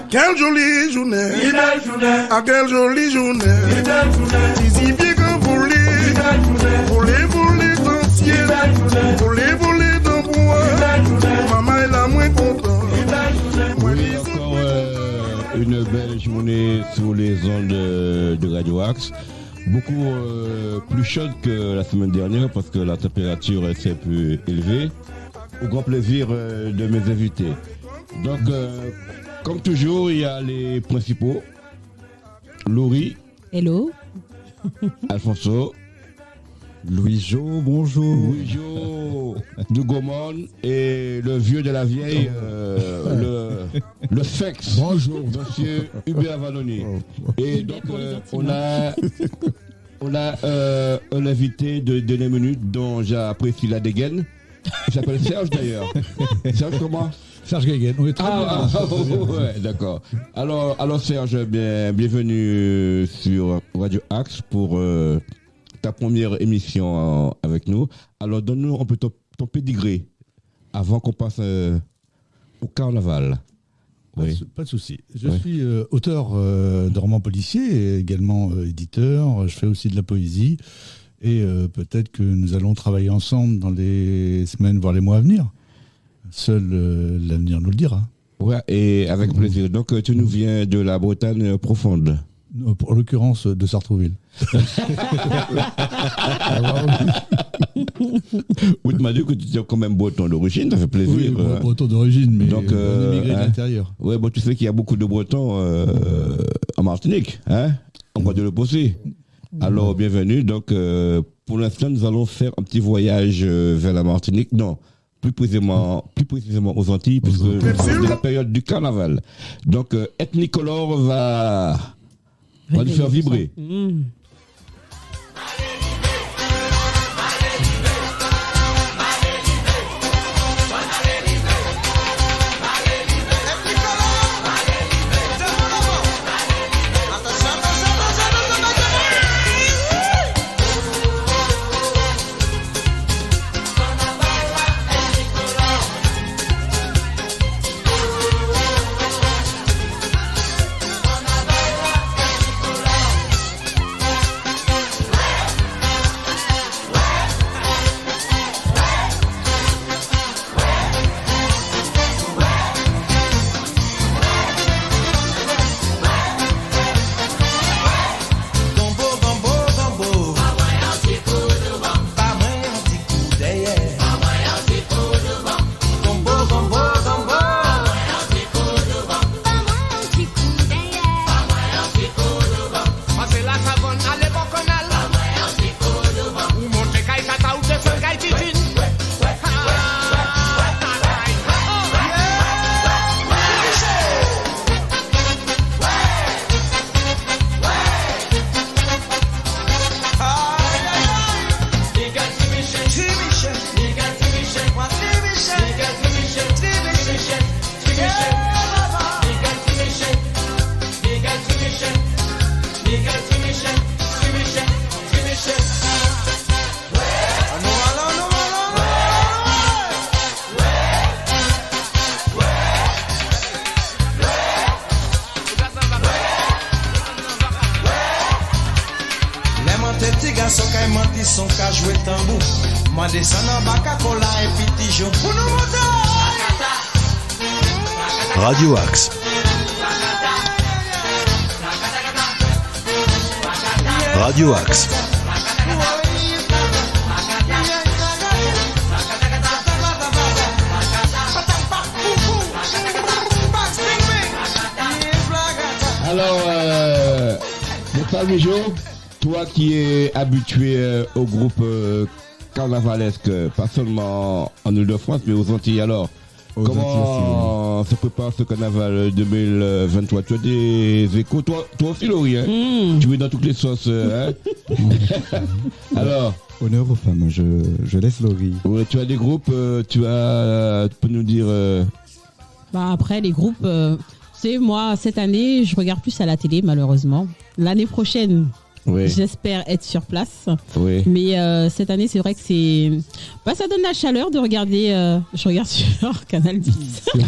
Quelle jolie journée. Ah, quelle jolie journée. Ici, bien que voler essentiel. Voler dans bois. Maman est là, moins content. Oui, encore une belle journée sur les ondes de Radio Axe. Beaucoup plus chaude que la semaine dernière parce que la température s'est plus élevée. Au grand plaisir de mes invités. Donc, comme toujours, il y a les principaux. Laurie. Hello. Alfonso. Louis-Jo, bonjour. Louis-Jo de Gaumont et le vieux de la vieille, le sexe. Bonjour. Monsieur Hubert Valloni. Et donc, on a un invité de dernière minute dont j'apprécie la dégaine. Il s'appelle Serge d'ailleurs. Serge comment? Serge Guéguen, oui, très bien. Ouais, d'accord. Alors Serge, bienvenue sur Radio Axe pour ta première émission avec nous. Alors donne-nous un peu ton pédigré avant qu'on passe au carnaval. Pas de souci. Je suis auteur de romans policiers et également éditeur. Je fais aussi de la poésie et peut-être que nous allons travailler ensemble dans les semaines, voire les mois à venir. Seul l'avenir nous le dira. Ouais, et avec plaisir. Donc tu nous viens de la Bretagne profonde. En l'occurrence de Sartrouville. Oui, tu m'as dit que tu es quand même breton d'origine, ça fait plaisir. Oui, breton d'origine, mais donc, immigré de l'intérieur. Oui, bon, tu sais qu'il y a beaucoup de bretons en Martinique, hein, en Guadeloupe aussi. Alors, bienvenue. Donc, pour l'instant, nous allons faire un petit voyage vers la Martinique. Non, plus précisément aux Antilles, puisque c'est la période du carnaval. Donc, Ethnicolor va nous faire vibrer. Radio Axe. Radio Axe. Alors, bonsoir Louis-Jo, toi qui es habitué au groupe carnavalesque, pas seulement en Île-de-France, mais aux Antilles alors. Comment se prépare ce carnaval 2023? Tu as des échos, toi aussi Laurie, hein? Tu es dans toutes les sauces, hein? Alors, honneur aux femmes, je laisse Laurie. Ouais, tu as des groupes, tu peux nous dire Après les groupes, moi cette année je regarde plus à la télé malheureusement. L'année prochaine, Oui. J'espère être sur place. Oui. Mais cette année, c'est vrai que ça donne la chaleur de regarder. Je regarde sur Canal 10. Oui.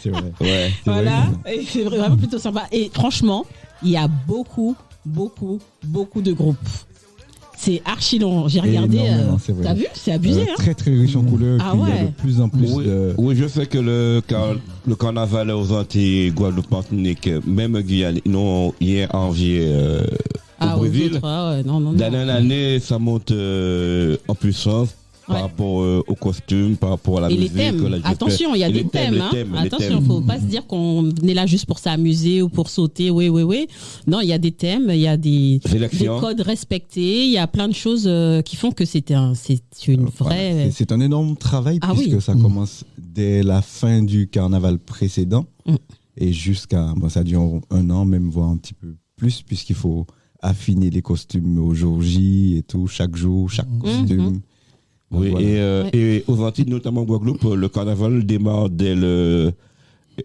C'est vrai. Ouais. Voilà, et c'est vraiment plutôt sympa. Et franchement, il y a beaucoup de groupes. C'est archi long. J'ai regardé. Énormément, c'est vrai. T'as vu? C'est abusé. Hein. Très très riche en couleurs. Ah puis il y a ouais. de plus en plus Oui, de. oui, je sais que le carnaval aux Antilles, Guadeloupe, Martinique, même Guyane, ils ont hier envié au Aux Brésil. autres, ouais, non. D'année en année, ça monte en puissance par Ouais. rapport au costume, par rapport à la Et les musique. thèmes. Attention, il y a des thèmes. Hein. Attention, faut pas se dire qu'on est là juste pour s'amuser ou pour sauter. Oui. Non, il y a des thèmes, il y a des Sélection. codes respectés. Il y a plein de choses qui font que c'est une Voilà, vraie. c'est un énorme travail Ah puisque oui. ça commence dès la fin du carnaval précédent et jusqu'à ça dure 1 an, même voire un petit peu plus, puisqu'il faut affiner les costumes au jour J et tout, chaque jour, chaque costume. Donc, Oui, voilà. et aux Antilles, notamment Guadeloupe, le carnaval démarre dès le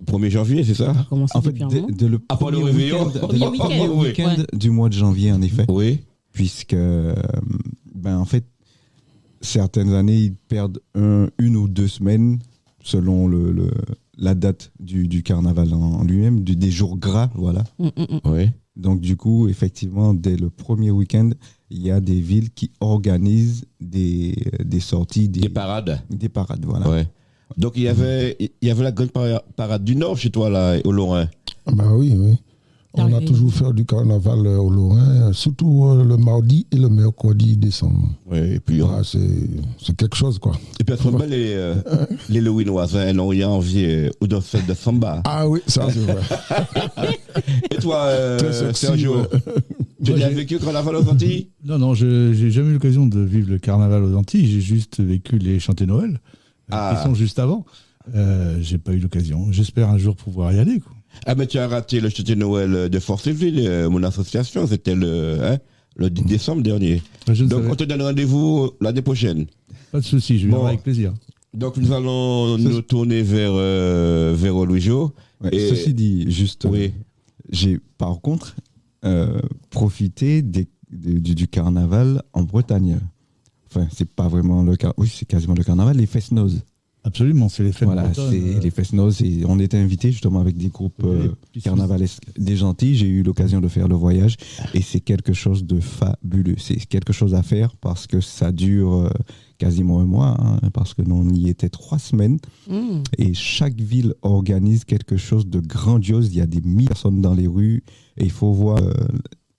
1er janvier, c'est ça? Commencer En fait, depuis un moment. dès le Après le premier réveillon. week-end, Premier dès le week-end, premier oui. week-end Ouais. du mois de janvier, en effet, Oui. puisque en fait, certaines années, ils perdent 1 ou 2 semaines selon la date du carnaval en lui-même, des jours gras, voilà. Oui. Donc du coup, effectivement, dès le premier week-end, il y a des villes qui organisent des sorties, Des parades. des parades, voilà. Ouais. Donc il y avait la grande parade du Nord chez toi, là, au Lorrain. Bah oui. On a Arrivé. toujours fait du carnaval au Lorrain, surtout le mardi et le mercredi décembre. Oui, et puis, Ah, c'est quelque chose, quoi. et puis à ce moment, les Lowinoises, ils n'ont rien envie aux danseuses de samba. Ah oui, ça c'est vrai. Et toi, Très sexy, Sergio, ouais. tu as Moi, déjà vécu le carnaval aux Antilles? Non, je n'ai jamais eu l'occasion de vivre le carnaval aux Antilles. J'ai juste vécu les chantés Noël, qui sont juste avant. J'ai pas eu l'occasion. J'espère un jour pouvoir y aller, quoi. Ah, mais tu as raté le château de Noël de Forceville, mon association, c'était le 10 décembre dernier. Je ne Donc, savais. on te donne rendez-vous l'année prochaine. Pas de souci, je viendrai Bon. avec plaisir. Donc, nous allons nous tourner vers Louis-Jo. Ouais, Et- ceci dit, juste, Oui. j'ai par contre profité du carnaval en Bretagne. Enfin, c'est pas vraiment le carnaval. Oui, c'est quasiment le carnaval, les fest-noz. Absolument, c'est les fêtes Voilà, bretonnes, c'est les fest-noz. Et on était invités justement avec des groupes puis carnavalesques des gentils. J'ai eu l'occasion de faire le voyage et c'est quelque chose de fabuleux. C'est quelque chose à faire parce que ça dure quasiment 1 mois, hein, parce que nous, on y était 3 semaines. Et chaque ville organise quelque chose de grandiose. Il y a des 1000 personnes dans les rues et il faut voir.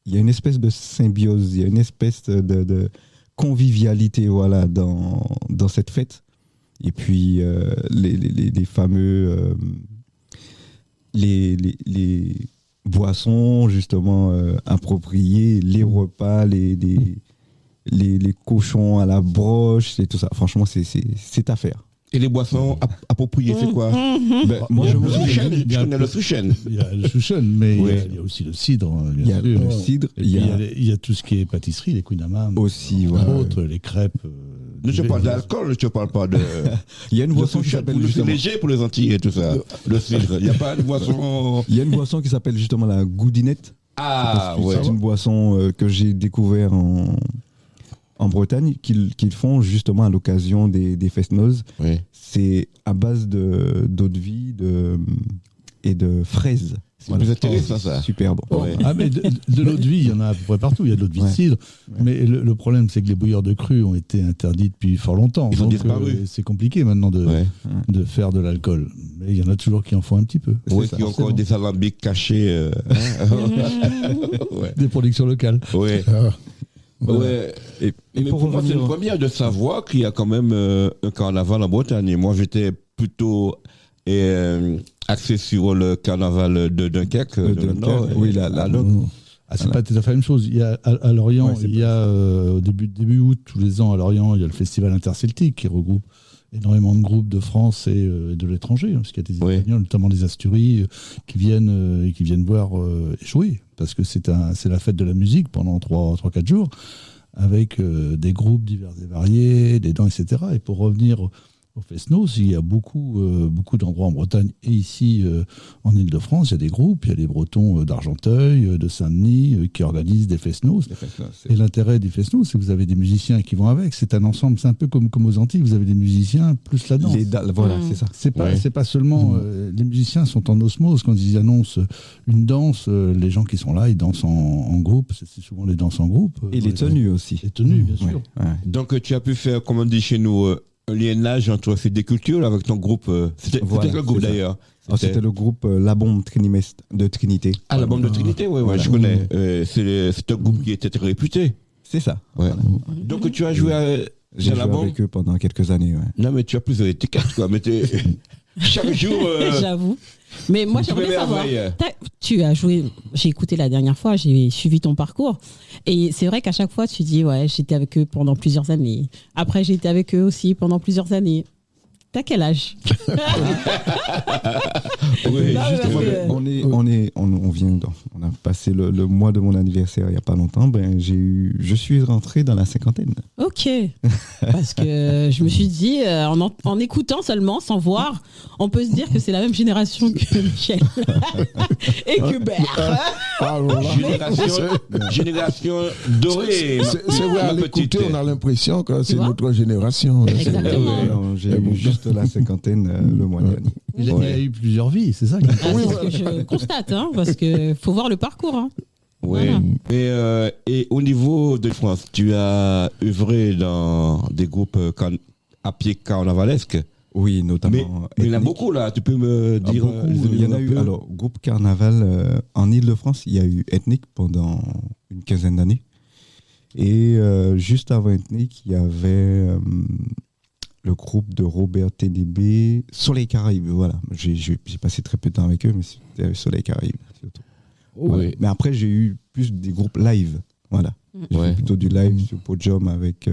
Il y a une espèce de symbiose, il y a une espèce de convivialité, voilà, dans cette fête. Et puis les fameux les boissons justement appropriées, les repas, les cochons à la broche, et tout ça. Franchement, c'est à faire. Et les boissons appropriées, c'est quoi? Ben, moi, je me souviens. Je connais le Souchen. Il y a le chouchen, mais Oui. il y a aussi le cidre, hein, Il y bien a sûr. le cidre, Et il y puis, a il y a tout ce qui est pâtisserie, les kouign-amann, aussi, entre voilà. autres, les crêpes. Je parle d'alcool, je parle pas de. Il y a une Le boisson qui Souchen, s'appelle pour le justement. léger pour les Antilles et tout ça. Le cidre. Il n'y a pas de boisson. Il y a une boisson qui s'appelle justement la goudinette. Ah, ouais. C'est une boisson que j'ai découvert en Bretagne, qu'ils font justement à l'occasion des fest-noz. Oui. C'est à base d'eau de vie et de fraises. C'est plus intéressant, ça. Super bon. Ouais. Ah, mais de l'eau de vie, il y en a à peu près partout. Il y a de l'eau de vie de Ouais. cidre. Mais le problème, c'est que les bouilleurs de cru ont été interdits depuis fort longtemps. Ils ont Donc, disparu. c'est compliqué maintenant Ouais. de faire de l'alcool. Mais il y en a toujours qui en font un petit peu. Oui, ça, qui ont encore forcément. des alambics cachés. Ouais. Des productions locales. Ouais. Ah, Ouais. Et Mais pour pour moi, c'est revenir- une première de savoir qu'il y a quand même un carnaval en Bretagne. Et moi, j'étais plutôt axé sur le carnaval de Dunkerque, De de le Dunkerque, Nord. oui, Et là, à là, l'autre. Ah, c'est pas tout à fait la même chose. Il y a, à Lorient, Ouais, c'est il y a au début août, tous les ans, à Lorient, il y a le festival interceltique qui regroupe énormément de groupes de France et de l'étranger, hein, parce qu'il y a des Oui. Espagnols, notamment des Asturies, qui viennent voir jouer, parce que c'est la fête de la musique pendant 3-4 jours, avec des groupes divers et variés, des dents, etc. Et pour revenir au Fest-Noz. Il y a beaucoup d'endroits en Bretagne et ici en Ile-de-France. Il y a des groupes, il y a les Bretons d'Argenteuil, de Saint-Denis qui organisent des Fest-Noz. Et l'intérêt des Fest-Noz, c'est que vous avez des musiciens qui vont avec. C'est un ensemble, c'est un peu comme aux Antilles. Vous avez des musiciens plus la danse. Voilà, c'est ça. C'est pas seulement les musiciens sont en osmose quand ils annoncent une danse. Les gens qui sont là, ils dansent en groupe. C'est souvent les danses en groupe. Et les tenues aussi. Les tenues, bien sûr. Ouais. Donc tu as pu faire, comme on dit chez nous, un liennage entre ces deux cultures là, avec ton groupe. C'était le groupe d'ailleurs. C'était le groupe La Bombe de Trinité. Ah, la Bombe de Trinité, oui, Voilà. je connais. C'est un groupe qui était très réputé. C'est ça. Ouais. Voilà. Donc tu as joué J'ai dans la joué Bombe. avec eux pendant quelques années. Ouais. Non, mais tu as plus de étiquette, quoi. Mais chaque jour. J'avoue. Mais moi, tu j'aimerais fais savoir. merveille. Tu as joué, j'ai écouté la dernière fois, j'ai suivi ton parcours. Et c'est vrai qu'à chaque fois, tu dis, ouais, j'étais avec eux pendant plusieurs années. Après, j'ai été avec eux aussi pendant plusieurs années. T'as quel âge? Oui, Non, justement. On a passé le mois de mon anniversaire il n'y a pas longtemps. Je suis rentré dans la cinquantaine. Ok. Parce que je me suis dit, en écoutant seulement, sans voir, on peut se dire que c'est la même génération que Michel et que Bert. Génération dorée. C'est vrai, à ma l'écouter, petite. on a l'impression que c'est vois notre génération. Exactement. Non, j'ai eu juste la cinquantaine le mois dernier. Il a eu plusieurs vies, c'est ça. Ah, c'est ce que je constate, hein, parce que faut voir le parcours. Hein. Oui. Voilà. Et au niveau de France, tu as œuvré dans des groupes à pied carnavalesques. Oui, notamment. Mais il y en a ethniques. beaucoup là, tu peux me dire. Beaucoup. Il y en a eu. Alors, groupe Carnaval en Ile-de-France, il y a eu Ethnique pendant une quinzaine d'années. Et juste avant Ethnique, il y avait le groupe de Robert TDB, Soleil Caraïbes. Voilà, j'ai passé très peu de temps avec eux, mais c'était Soleil Caraïbes surtout. Oui. Voilà. Mais après, j'ai eu plus des groupes live. Voilà. J'ai fait plutôt du live sur Podium avec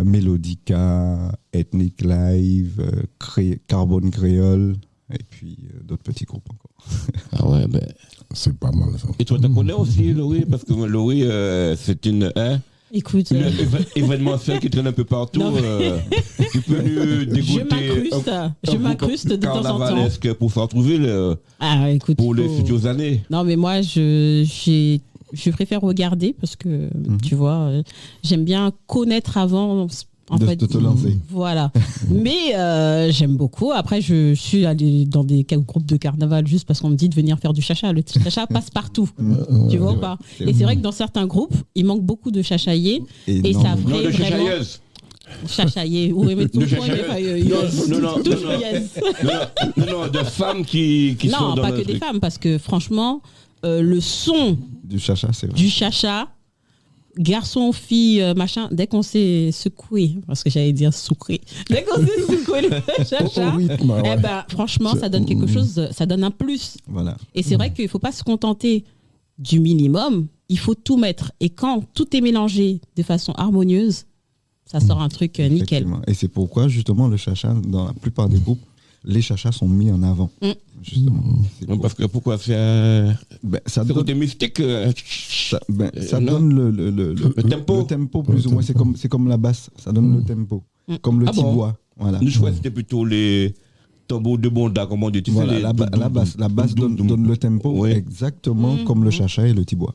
Mélodica, Ethnic Live, Carbone Créole, et puis d'autres petits groupes encore. Ah ouais, ben. C'est pas mal ça. Et toi, tu connais aussi Laurie? Parce que Laurie, c'est une Écoute, événementiel qui traîne un peu partout. Non, Tu peux nous dégoûter. je m'incruste de temps en temps. Carnavalesque pour faire trouver Écoute, pour les futures années. Non, mais moi, je préfère regarder parce que, tu vois, j'aime bien connaître avant. De te lancer. Voilà. Mais j'aime beaucoup. Après, je suis allée dans des groupes de carnaval juste parce qu'on me dit de venir faire du chacha. Le chacha passe partout. Tu vois ou pas? Et c'est vrai que dans certains groupes, il manque beaucoup de chachaillés. Et ça Non, ferait de vraiment... chachailleuse. Chachaillé. Oui, mais tout le point, Non, de femmes qui sont non, dans pas le que des truc. femmes, parce que franchement, le son Du chacha, c'est vrai. du chacha, garçon, fille, machin, dès qu'on s'est secoué, parce que j'allais dire soucré, dès qu'on s'est secoué le chacha, Au rythme, ouais. eh ben, franchement, ça donne quelque chose, ça donne un plus. Voilà. Et c'est vrai qu'il ne faut pas se contenter du minimum, il faut tout mettre. Et quand tout est mélangé de façon harmonieuse, ça sort un truc nickel. Effectivement. Et c'est pourquoi, justement, le chacha, dans la plupart des groupes, les chachas sont mis en avant. Justement. C'est Non, pour- parce que pourquoi faire ça ce donne, côté mystique ça non. donne le tempo. Le tempo, plus ou moins. C'est comme la basse. Ça donne le tempo. Comme le Ah bon? tibois. Voilà. Nous, je crois que c'était plutôt les tambours de bonda, comme on dit. Tu sais, Voilà, les la basse donne le tempo Oui. exactement comme le chacha et le tibois.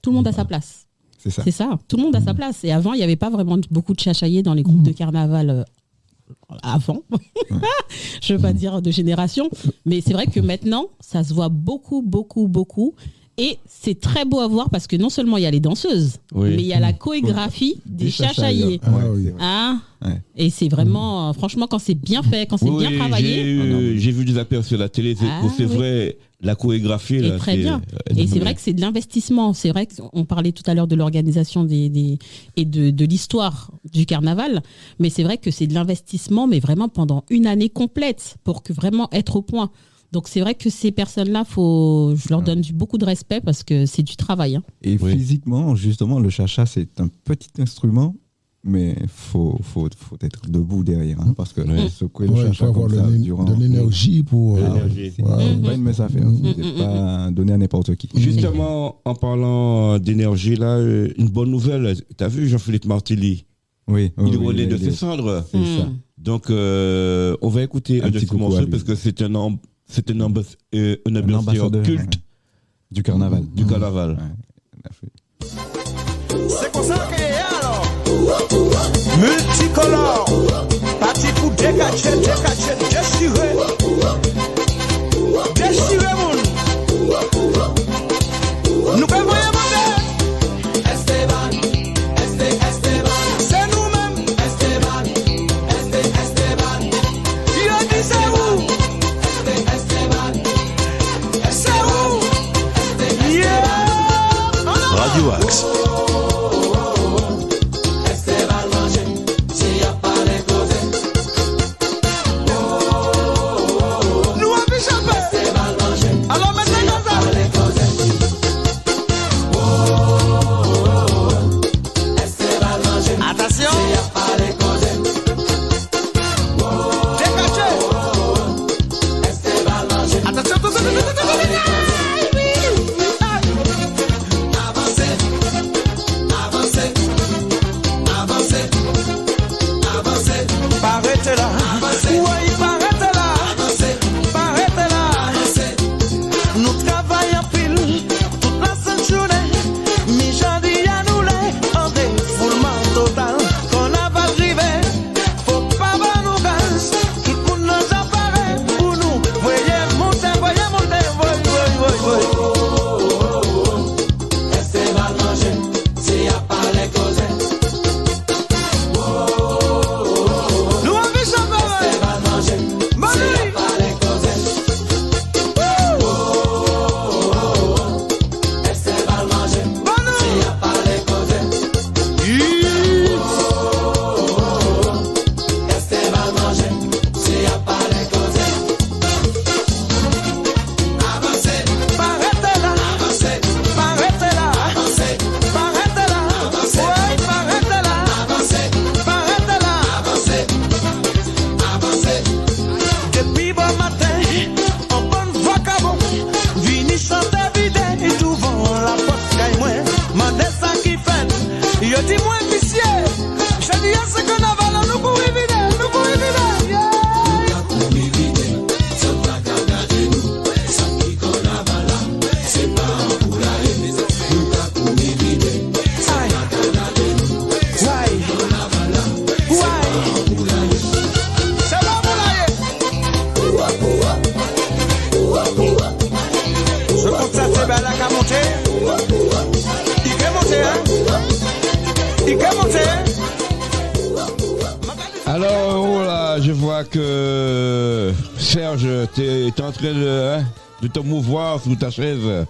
Tout le monde a sa place. C'est ça. C'est ça, tout le monde a sa place. Et avant, il n'y avait pas vraiment beaucoup de chachaillés dans les groupes de carnaval avant. Je ne veux pas dire de génération, mais c'est vrai que maintenant, ça se voit beaucoup, beaucoup, beaucoup. Et c'est très beau à voir parce que non seulement il y a les danseuses, Oui. mais il y a la chorégraphie des chachaillés. Ah Ouais, oui. c'est vrai. Hein Ouais. Et c'est vraiment, franchement, quand c'est bien fait, quand c'est Oui, bien travaillé, j'ai vu des aperçus sur la télé. C'est Ah, vrai, la chorégraphie. et Là, très bien. Et c'est vrai que c'est de l'investissement. C'est vrai qu'on parlait tout à l'heure de l'organisation et de l'histoire du carnaval, mais c'est vrai que c'est de l'investissement, mais vraiment pendant une année complète pour que vraiment être au point. Donc c'est vrai que ces personnes-là, je leur donne beaucoup de respect parce que c'est du travail. Hein. Et Oui. physiquement, justement, le chacha, c'est un petit instrument, mais faut être debout derrière. Hein, parce que secouer le Ouais, il chacha faut avoir comme ça durant... de l'énergie pour. L'énergie. C'est Ouais. pas une mince affaire. C'est pas donné à n'importe qui. Justement, en parlant d'énergie, là, une bonne nouvelle. T'as vu Jean-Philippe Martelly? Oui, Il oui, relève de il ses est- cendres. C'est ça. Donc, on va écouter Un un de petit ces coucou à morceaux lui. parce que c'est un ambassadeur culte du carnaval. du carnaval. Ouais. C'est comme ça qu'il est alors. Multicolore. Parti pour décacher, déchirer. Déchirer, moun. Nous pouvons voyer mon Esteban. C'est nous-mêmes. Esteban. Yo dit c'est où? C'est où? Yeah. Radio Axe. Nous avons échappé. Alors maintenant, attention. Décaché. Attention, Paraît là. Oui, paraît là. Paraît là. Nous travaillons pile toute la sainte journée. Mi-janvier à nous les en défoulement total. Qu'on a pas drivé, faut pas voir nous gaz. Tout le monde nous apparaît pour nous. Voyez monter, voy. Esteban manger, s'il y a pas les causes. Nous avons jamais. Esteban manger, s'il y a pas les causes. Esteban manger, s'il y a pas les causes. Esteban manger, s'il y a pas les causes. Avancez, paraît là. Avancez, paraît là. Avancez, paraît là. Avancez, oui, paraît là. Avancez, paraît là. Avancez. Depuis bon matin, en bonne voix cabot, vini chanter vide et devant la porte caille moi. Mandez ça qui fait, yo dis moi vicieux. Je dis à ce que nous avons nous pour éviter, yeah. Je constate que la a monté. Il est monté. Alors, voilà, je vois que Serge, t'es en train de te mouvoir sous ta chaise.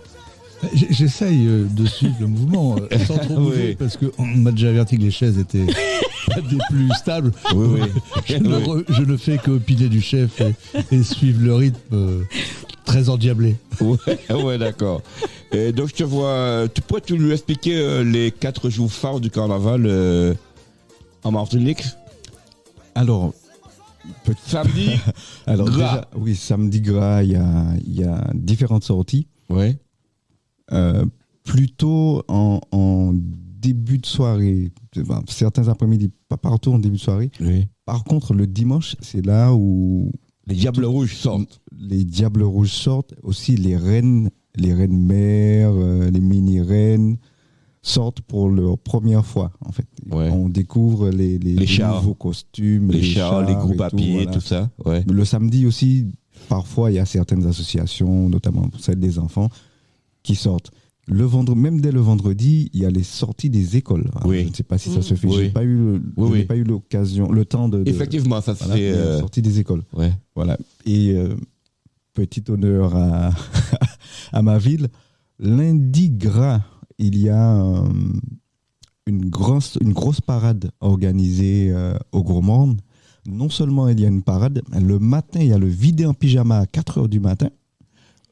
J'essaye de suivre le mouvement sans trop bouger Oui. parce qu'on m'a déjà averti que les chaises étaient pas des plus stables. Oui. Je ne fais que piler du chef et suivre le rythme très endiablé. Ouais, d'accord. Et donc, je te vois, tu pourrais nous expliquer les 4 jours phares du carnaval en Martinique? Alors, Samedi, alors Gras. déjà, oui, samedi gras, il y a différentes sorties. ouais. Plutôt en début de soirée, certains après-midi, pas partout en début de soirée. Oui. Par contre, le dimanche, c'est là où Les Diables Rouges sortent. les Diables Rouges sortent, aussi les reines mères, les mini-reines sortent pour leur première fois, en fait. Ouais. On découvre les chars. nouveaux costumes, Les chars, les groupes et à pied, voilà. tout ça. Ouais. Le samedi aussi, parfois, il y a certaines associations, notamment celle des enfants, qui sortent. Le vendredi, même dès le vendredi, il y a les sorties des écoles. Alors, Oui. Je ne sais pas si ça se fait. Oui. Je n'ai pas eu l'occasion, le temps de. Effectivement, ça Voilà, c'est. mais sortie des écoles. Ouais. Voilà. Et petit honneur à ma ville. Lundi gras, il y a une grosse parade organisée au Gourmand. Non seulement il y a une parade, le matin, il y a le vidé en pyjama à 4h du matin,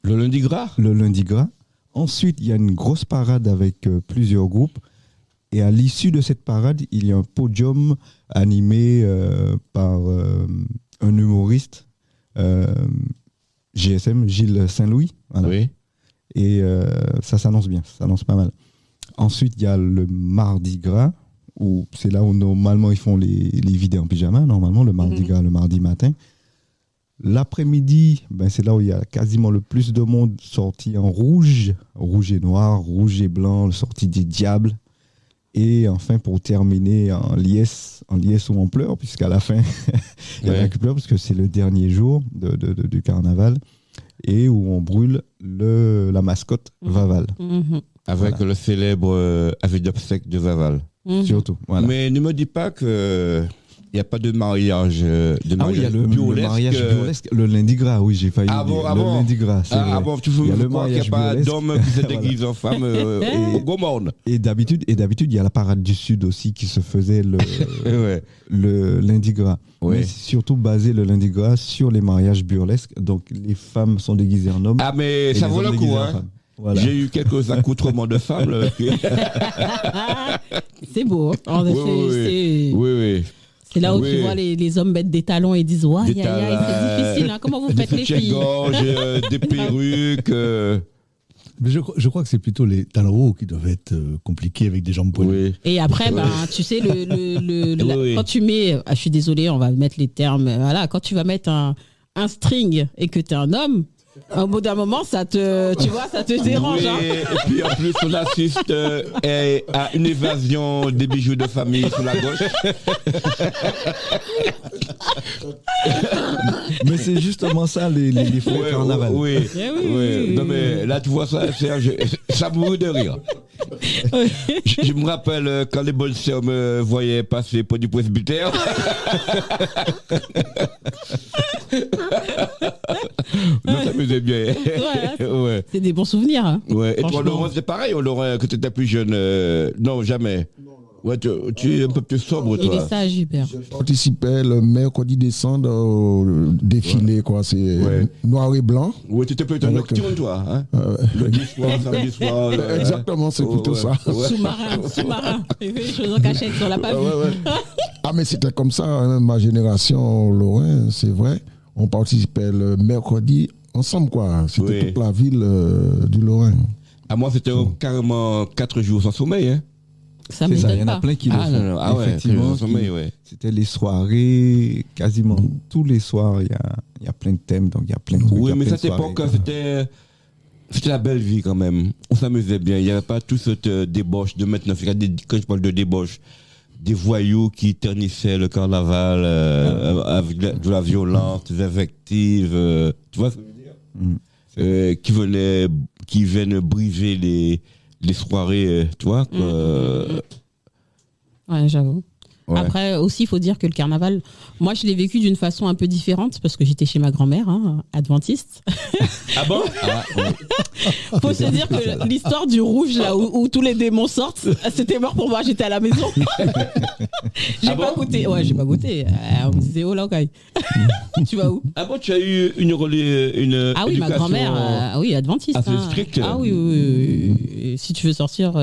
Le lundi gras. le lundi gras. Ensuite, il y a une grosse parade avec plusieurs groupes. Et à l'issue de cette parade, il y a un podium animé par un humoriste, GSM, Gilles Saint-Louis. Voilà. Oui. Et ça s'annonce bien, ça s'annonce pas mal. Ensuite, il y a le mardi gras, où c'est là où normalement ils font les vidéos en pyjama, normalement le mardi gras, le mardi matin. L'après-midi, c'est là où il y a quasiment le plus de monde sorti en rouge et noir, rouge et blanc, sorti des diables. Et enfin, pour terminer en liesse ou en pleurs, puisqu'à la fin, il y en a qui pleurent, parce que c'est le dernier jour du carnaval, et où on brûle la mascotte Vaval. Avec le célèbre avis d'obsèques de Vaval. Surtout. Voilà. Mais ne me dis pas que... Il n'y a pas de mariage, il y a le mariage burlesque, le lundi gras, oui, j'ai failli dire. Le lundi gras, c'est vrai. Bon, tu veux il y a le croire qu'il n'y a pas d'homme qui se déguise en femme au Gomorne. Et d'habitude, il y a la parade du Sud aussi qui se faisait le lundi gras. Ouais. Mais c'est surtout basé le lundi gras sur les mariages burlesques. Donc les femmes sont déguisées en hommes. Ah, mais ça vaut le coup, hein. Voilà. J'ai eu quelques accoutrements de femmes. C'est beau. En effet, oui. C'est là où tu vois les hommes mettre des talons et disent ouais, c'est difficile. Hein. Comment vous faites les filles? Des perruques. Mais je crois que c'est plutôt les talons hauts qui doivent être compliqués avec des jambes poilues. Oui. Et après, tu sais, quand tu mets, je suis désolée, on va mettre les termes. Voilà, quand tu vas mettre un string et que tu es un homme, au bout d'un moment, ça te dérange. Oui, hein. Et puis en plus, on assiste à une évasion des bijoux de famille sur la gauche. Mais c'est justement ça, les faux carnaval. Oui. Non, mais là, tu vois ça, ça me de rire. Je me rappelle quand les bolseurs me voyaient passer pour du presbytère. On s'amusait bien. Ouais. C'est des bons souvenirs. Hein. Ouais. Et toi, Laurent, c'est pareil, Laurent, que tu étais plus jeune. Non, jamais. Ouais, tu es un peu plus sobre, toi. Il est sage, Hubert. Je participais le mercredi décembre au défilé, quoi. C'est noir et blanc. Ouais, tu étais plutôt nocturne, toi. Hein le soir, samedi soir. Exactement, c'est plutôt ça. Sous-marin. Il fait des choses en cachette sur la page. Ah, mais c'était comme ça, hein, ma génération, Laurent, c'est vrai. On participait le mercredi ensemble, quoi. C'était toute la ville du Lorrain. À moi, c'était carrément 4 jours sans sommeil, hein. Ça, il y en a plein qui le font. Effectivement, c'était les soirées, quasiment tous les soirs, il y a plein de thèmes, donc il y a plein de trucs. Oui, mais cette époque, c'était la belle vie quand même. On s'amusait bien. Il n'y avait pas tout cette débauche de maintenant. Quand je parle de débauche, des voyous qui ternissaient le carnaval avec de la violence, des invectives. Tu vois ce que je veux dire qui viennent briser les soirées, tu vois. Ouais, j'avoue. Ouais. Après, aussi, il faut dire que le carnaval, moi, je l'ai vécu d'une façon un peu différente parce que j'étais chez ma grand-mère, adventiste. Ah bon? Faut se dire que l'histoire du rouge, là, où tous les démons sortent, c'était mort pour moi, j'étais à la maison. J'ai pas goûté. Ouais, j'ai pas goûté. On me disait, oh là, okay. Tu vas où? Ah bon, tu as eu une ah oui, ma grand-mère, oui, adventiste. Assez stricte. Ah oui. Si tu veux sortir...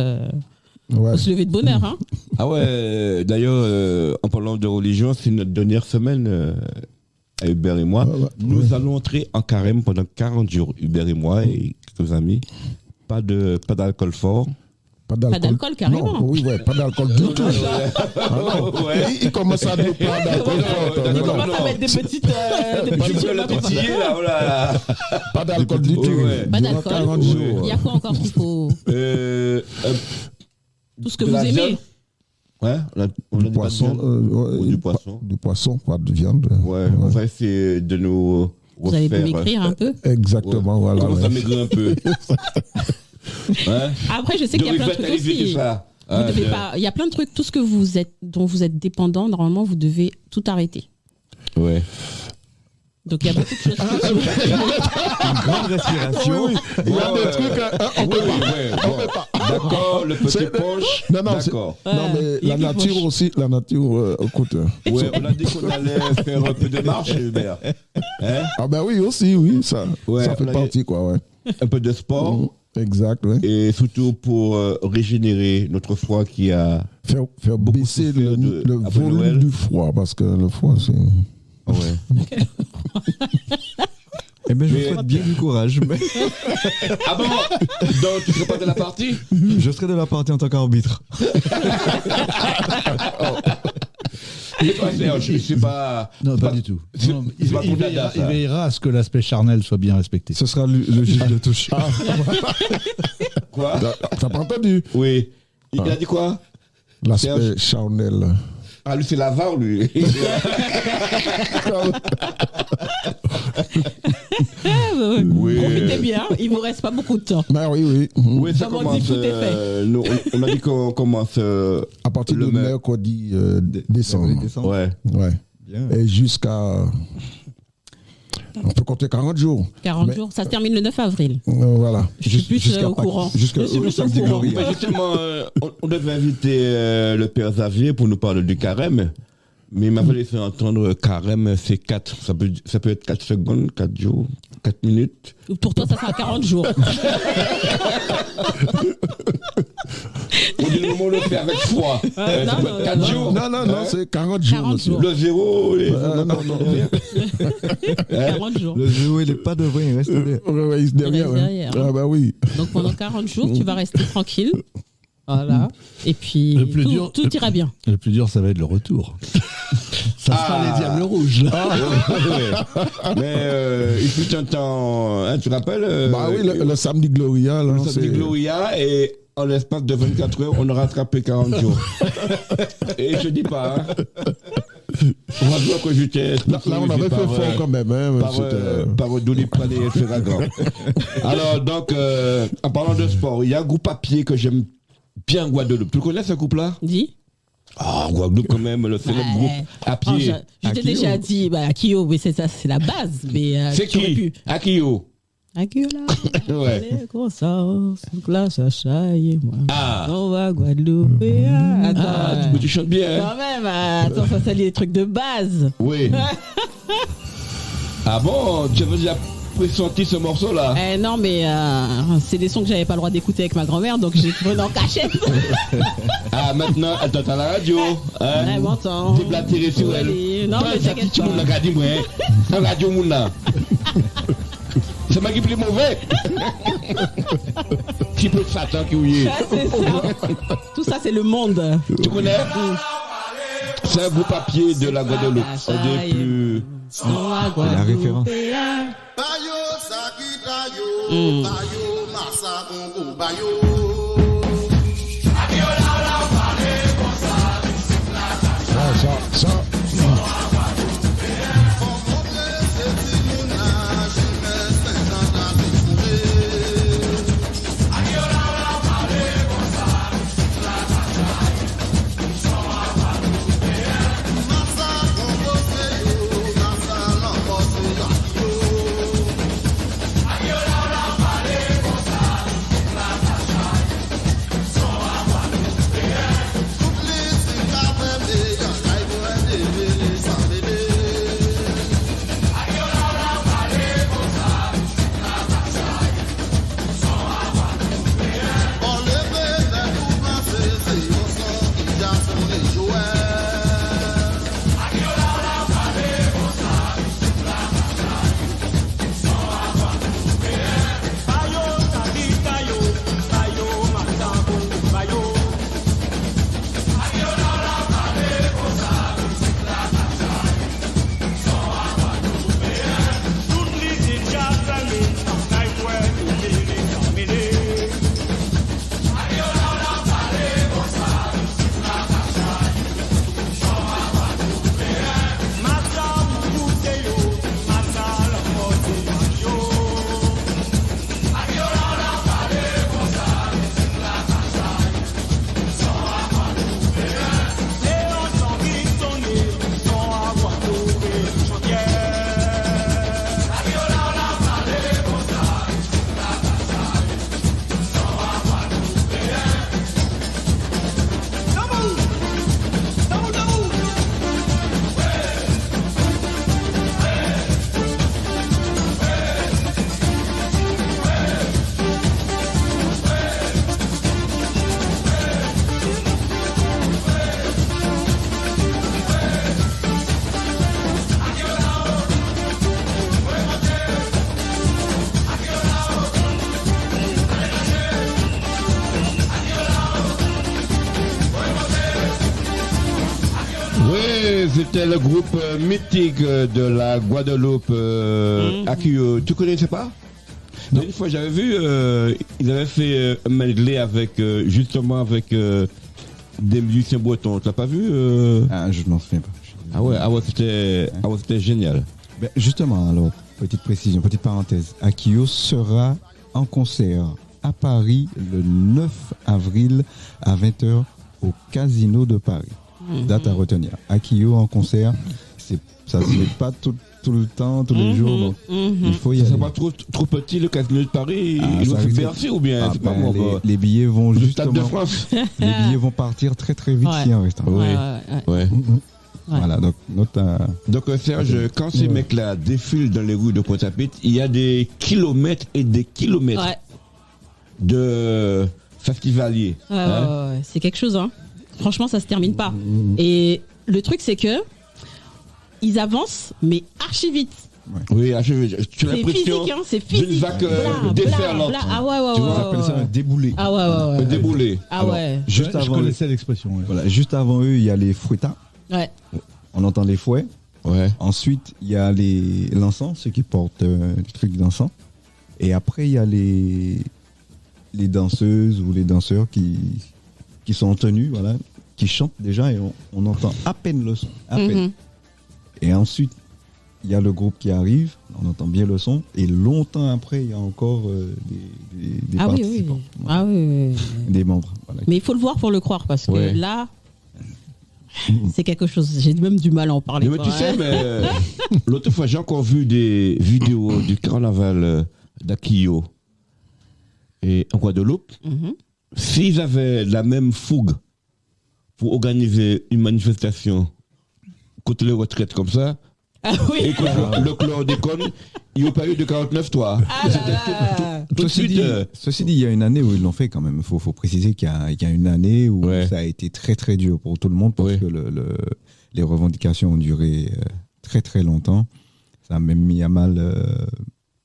Faut se lever de bonne heure, hein. Ah ouais, d'ailleurs, en parlant de religion, c'est notre dernière semaine, à Hubert et moi. Nous allons entrer en carême pendant 40 jours, Hubert et moi et quelques amis. Pas d'alcool fort. Pas d'alcool, carrément. Non, pas d'alcool du tout. Il commence à dire pas d'alcool fort. Il commence à mettre des petites là. Pas d'alcool du tout. Pas d'alcool. Il y a quoi encore qu'il faut tout ce que vous aimez. Ouais, on a du poisson. Du poisson. Du poisson, pas de viande. Ouais, on va essayer de nous refaire. Vous allez m'écrire un peu. Exactement, voilà. Comment ça maigrir un peu. Après, je sais qu'il y a plein de trucs aussi. Il y a plein de trucs, tout ce que dont vous êtes dépendant, normalement, vous devez tout arrêter. Ouais. Donc il y a beaucoup de choses. Une grande respiration. Oui. Il y a des trucs. On peut pas. D'accord, le petit punch. Non, d'accord. Non, mais la nature aussi, écoute. Ouais, on a dit qu'on allait faire un peu de marche, Hubert. Ah ben oui, aussi, ça fait partie, quoi, ouais. Un peu de sport. Exact, ouais. Et surtout pour régénérer notre foie qui a... Faire baisser le volume du foie, parce que le foie, c'est... Ouais. Eh ben, je vous Mais- souhaite bien du courage. Mais Ah bon? Donc, tu serais pas de la partie? je serai de la partie en tant qu'arbitre. Et toi, Serge, je sais pas. Non, c'est pas du tout. c'est- Non, c'est pas il pour Dada, veillera, ça. il veillera à ce que l'aspect charnel soit bien respecté. Ce sera le juge de touche. Quoi? T'as pas entendu? Oui. Il a dit quoi? L'aspect Serge. charnel. Ah, lui, c'est l'avare, lui. Oui. Profitez bien, il vous reste pas beaucoup de temps. Ah oui, oui. Oui, ça Comme on dit, commence. tout est fait. On a dit qu'on commence. À partir Le de mer- mercredi décembre. Ouais. Ouais. Bien. Et jusqu'à. On peut compter 40 jours. 40 Mais- jours, ça se termine le 9 avril. Voilà. Je suis plus jusqu'à au Pâques. courant. Jusqu'à Je suis plus au samedi courant. Gloria. Mais justement, on devait inviter le père Xavier pour nous parler du carême. Mais il m'avait laissé entendre carême, c'est 4. Ça peut être 4 secondes, 4 jours, 4 minutes. Pour toi, ça sera 40 jours. On dit le moment le fait avec froid. non, Ça peut non, être 4 non. jours. Non, c'est 40 jours, 40 monsieur. jours. Le zéro. non. 40 jours. Le jeu, il n'est pas devant, il reste derrière. Ouais, il se derrière. reste derrière, hein. Ah bah oui. Donc pendant 40 jours, tu vas rester tranquille. Voilà. Et puis, Le plus dur- tout ira bien. Le plus dur, ça va être le retour. Ça sera Ah. les Diables Rouges, là. Mais il fut un temps, hein, tu te rappelles Bah oui, le samedi Gloria, là. le samedi c'est- Gloria et en l'espace de 24 heures, on a rattrapé 40 jours. Et je dis pas, hein. On va voir que j'étais. Là, on avait fait fort quand même. Hein, Par Doliprane et Ferragan. Alors, donc, en parlant de sport, il y a un groupe à pied que j'aime bien en Guadeloupe. Tu connais ce groupe-là? Dis. Ah, Guadeloupe, quand même, le célèbre groupe à Oh, pied. je t'ai déjà dit, Akio, mais c'est ça, c'est la base. Mais C'est tu aurais qui? pu. Akio. Akio, là. Ouais. Allez, conscience, classe à chaille, moi. Ah. On va à Guadeloupe. Attends. Mais tu chantes bien, hein? Quand même, attends, ça c'est les trucs de base. Oui. Ah bon? Tu avais déjà pressenti ce morceau-là? Non, mais c'est des sons que j'avais pas le droit d'écouter avec ma grand-mère, donc j'ai pris en cachette. Ah, maintenant, elle t'entend à la radio. Hein? Elle m'entend. Déblatéré sur elle. Oui, non, mais ça t'inquiète petit pas. monde regarde moi, hein. La radio moun là. C'est moi qui plus mauvais. Qui peut Satan qui ouille. Ça, c'est ça. Tout ça, c'est le monde. Tu connais? C'est un groupe à pied de la Guadeloupe. Ah, On dit plus. La référence. Bayo sakitayo, bayo masa kongo bayo. Ça. c'était le groupe mythique de la Guadeloupe, Akio. Tu connaissais pas? Non. Une fois j'avais vu, ils avaient fait un medley avec justement avec des musiciens bretons. Tu l'as pas vu Ah, je ne m'en souviens pas. C'était génial. Ben, justement, alors, petite précision, petite parenthèse. Akio sera en concert à Paris le 9 avril à 20h au Casino de Paris. Date à retenir. Akio en concert, ça se met pas tout le temps, tous les jours. Donc il faut y aller. C'est pas trop petit le Casino de Paris. Il va se bercer ou bien c'est pas moi. Les billets vont le justement. Stade de France. Les billets vont partir très très vite si en restant. Ouais. Voilà, donc Serge, quand ces mecs-là défilent dans les rues de Pointe-à-Pitre, il y a des kilomètres et des kilomètres de festivaliers. C'est quelque chose, hein. Franchement, ça se termine pas. Et le truc, c'est que ils avancent, mais archi vite. Oui, archi vite. Tu as l'impression physique, hein, c'est physique. d'une vague déferlante. On appelle ça un déboulé. Un déboulé. Juste avant, je connaissais l'expression. Ouais. Voilà, juste avant eux, il y a les fouettards. Ouais. On entend les fouets. Ouais. Ensuite, il y a l'encens, ceux qui portent des trucs d'encens. Et après, il y a les danseuses ou les danseurs qui sont en tenue, voilà, qui chantent déjà et on entend à peine le son. À peine. Et ensuite, il y a le groupe qui arrive, on entend bien le son. Et longtemps après, il y a encore des participants. Oui. Des membres. Voilà. Mais il faut le voir pour le croire parce que là, c'est quelque chose. J'ai même du mal à en parler. Mais tu sais, l'autre fois, j'ai encore vu des vidéos du carnaval d'Akio et en Guadeloupe. S'ils avaient la même fougue pour organiser une manifestation contre les retraites comme ça, et contre le chlordécone, il n'y a pas eu de 49-3. Ceci dit, il y a une année où ils l'ont fait quand même. Il faut préciser qu'il y a une année où ça a été très très dur pour tout le monde parce que les revendications ont duré très très longtemps. Ça a même mis à mal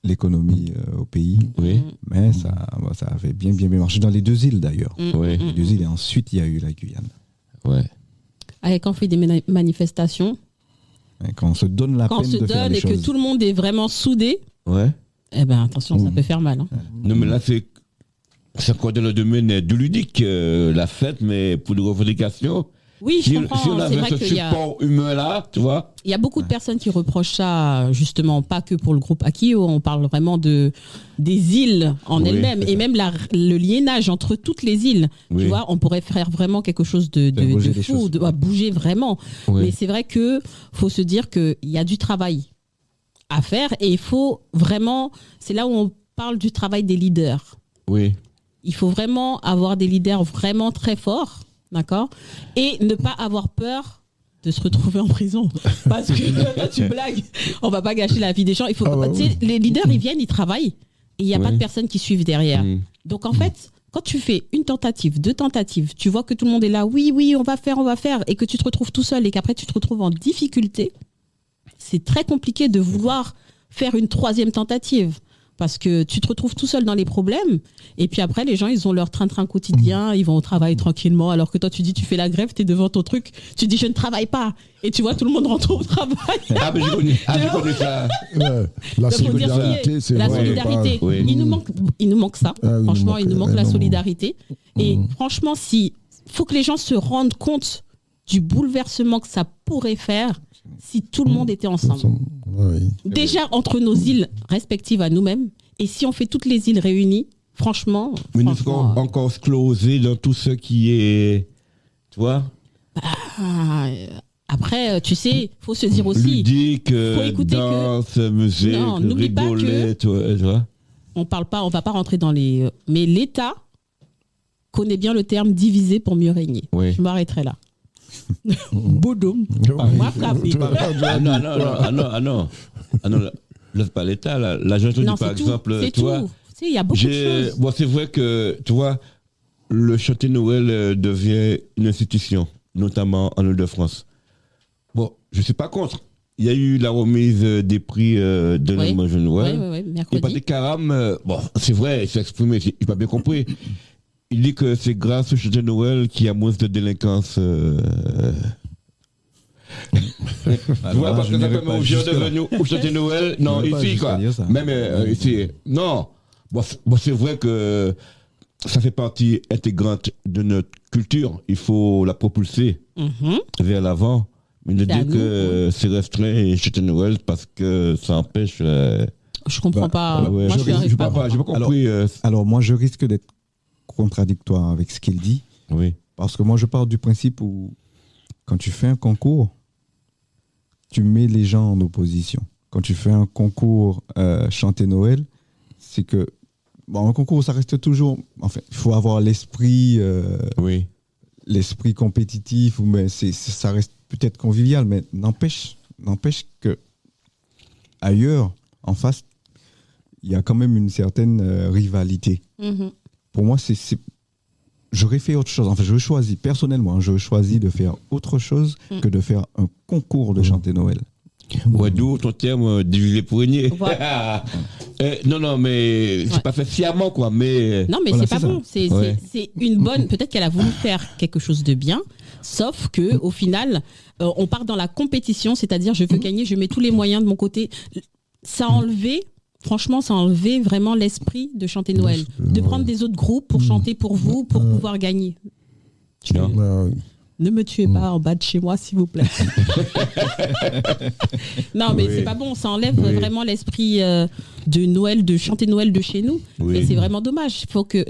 l'économie au pays. Mais ça avait bien marché dans les deux îles d'ailleurs. Les deux îles et ensuite il y a eu la Guyane. Quand on fait des manifestations, quand on se donne la peine de faire les choses. Et que tout le monde est vraiment soudé, eh ben attention, ça peut faire mal. Hein. Non mais là c'est encore dans le domaine du ludique, la fête, mais pour les revendications. Oui, je comprends. Si on avait vrai ce support humain là, tu vois. Il y a beaucoup de personnes qui reprochent ça, justement, pas que pour le groupe Akio, on parle vraiment des îles en elles-mêmes, et même le liénage entre toutes les îles. Tu vois, on pourrait faire vraiment quelque chose de fou, bouger vraiment. Mais c'est vrai que faut se dire qu'il y a du travail à faire, et il faut vraiment, c'est là où on parle du travail des leaders. Il faut vraiment avoir des leaders vraiment très forts. D'accord. Et ne pas avoir peur de se retrouver en prison. Parce que là, tu blagues. On va pas gâcher la vie des gens. Il faut, les leaders, ils viennent, ils travaillent. Et il n'y a pas de personnes qui suivent derrière. Donc, en fait, quand tu fais une tentative, deux tentatives, tu vois que tout le monde est là, oui, on va faire, et que tu te retrouves tout seul et qu'après, tu te retrouves en difficulté, c'est très compliqué de vouloir faire une troisième tentative. Parce que tu te retrouves tout seul dans les problèmes. Et puis après, les gens, ils ont leur train-train quotidien. Ils vont au travail tranquillement. Alors que toi, tu dis, tu fais la grève, tu es devant ton truc. Tu dis, je ne travaille pas. Et tu vois, tout le monde rentre au travail. Mais j'ai connu ça. La solidarité, c'est la solidarité. Il nous manque ça. Franchement, il nous manque la solidarité. Et franchement, faut que les gens se rendent compte du bouleversement que ça pourrait faire si tout le monde était ensemble. Déjà entre nos îles respectives à nous-mêmes, et si on fait toutes les îles réunies, franchement... Mais nous serons encore sclosés dans tout ce qui est... Tu vois après, tu sais, faut se dire aussi... Ludique, danse, musique, rigoler, tu vois. On va pas rentrer dans les... Mais l'État connaît bien le terme « diviser pour mieux régner ». Je m'arrêterai là. Boudoum. Non, c'est pas l'État, la Jordanie, par exemple. Tu vois, il y a beaucoup de choses. Bon, c'est vrai que, tu vois, le chantier Noël devient une institution, notamment en Île-de-France. Bon, je ne suis pas contre. Il y a eu la remise des prix de l'Hommage Noël. Mercredi. Et pas des Caram, bon, c'est vrai, il s'est exprimé, il n'a pas bien compris. Il dit que c'est grâce au chantier Noël qu'il y a moins de délinquance. Tu vois, parce que ça permet aux gens de venir ou chanter Noël. Non, Je n'irai pas ici, jusqu'à quoi. dire ça. Même ici. Non. Bon, c'est vrai que ça fait partie intégrante de notre culture. Il faut la propulser vers l'avant. Mais de C'est à dire que c'est restreint et chanter Noël parce que ça empêche. Je comprends pas. Ouais, Moi, je n'arrive pas. J'ai pas compris. Alors moi, je risque d'être contradictoire avec ce qu'il dit, Oui. parce que moi, je pars du principe où, quand tu fais un concours, tu mets les gens en opposition. Quand tu fais un concours chanter Noël, c'est que, bon, un concours, ça reste toujours, enfin, il faut avoir l'esprit compétitif, mais ça reste peut-être convivial, mais n'empêche que ailleurs, en face, il y a quand même une certaine rivalité. Pour moi, j'aurais fait autre chose. Enfin, personnellement, je choisis de faire autre chose que de faire un concours de chanter Noël. Ouais, d'où ton terme divisé pour régner. Voilà. Non, mais c'est pas fait sciemment, quoi. Mais Non, mais Voilà, c'est pas c'est bon. C'est une bonne. Peut-être qu'elle a voulu faire quelque chose de bien, sauf que au final, on part dans la compétition, c'est-à-dire je veux gagner, je mets tous les moyens de mon côté. Ça a enlevé. Franchement, ça a enlevé vraiment l'esprit de chanter Noël. De prendre des autres groupes pour chanter pour vous, pour pouvoir gagner. Ne me tuez pas en bas de chez moi, s'il vous plaît. Non, mais c'est pas bon. Ça enlève vraiment l'esprit de Noël, de chanter Noël de chez nous. Et c'est vraiment dommage. Il faut que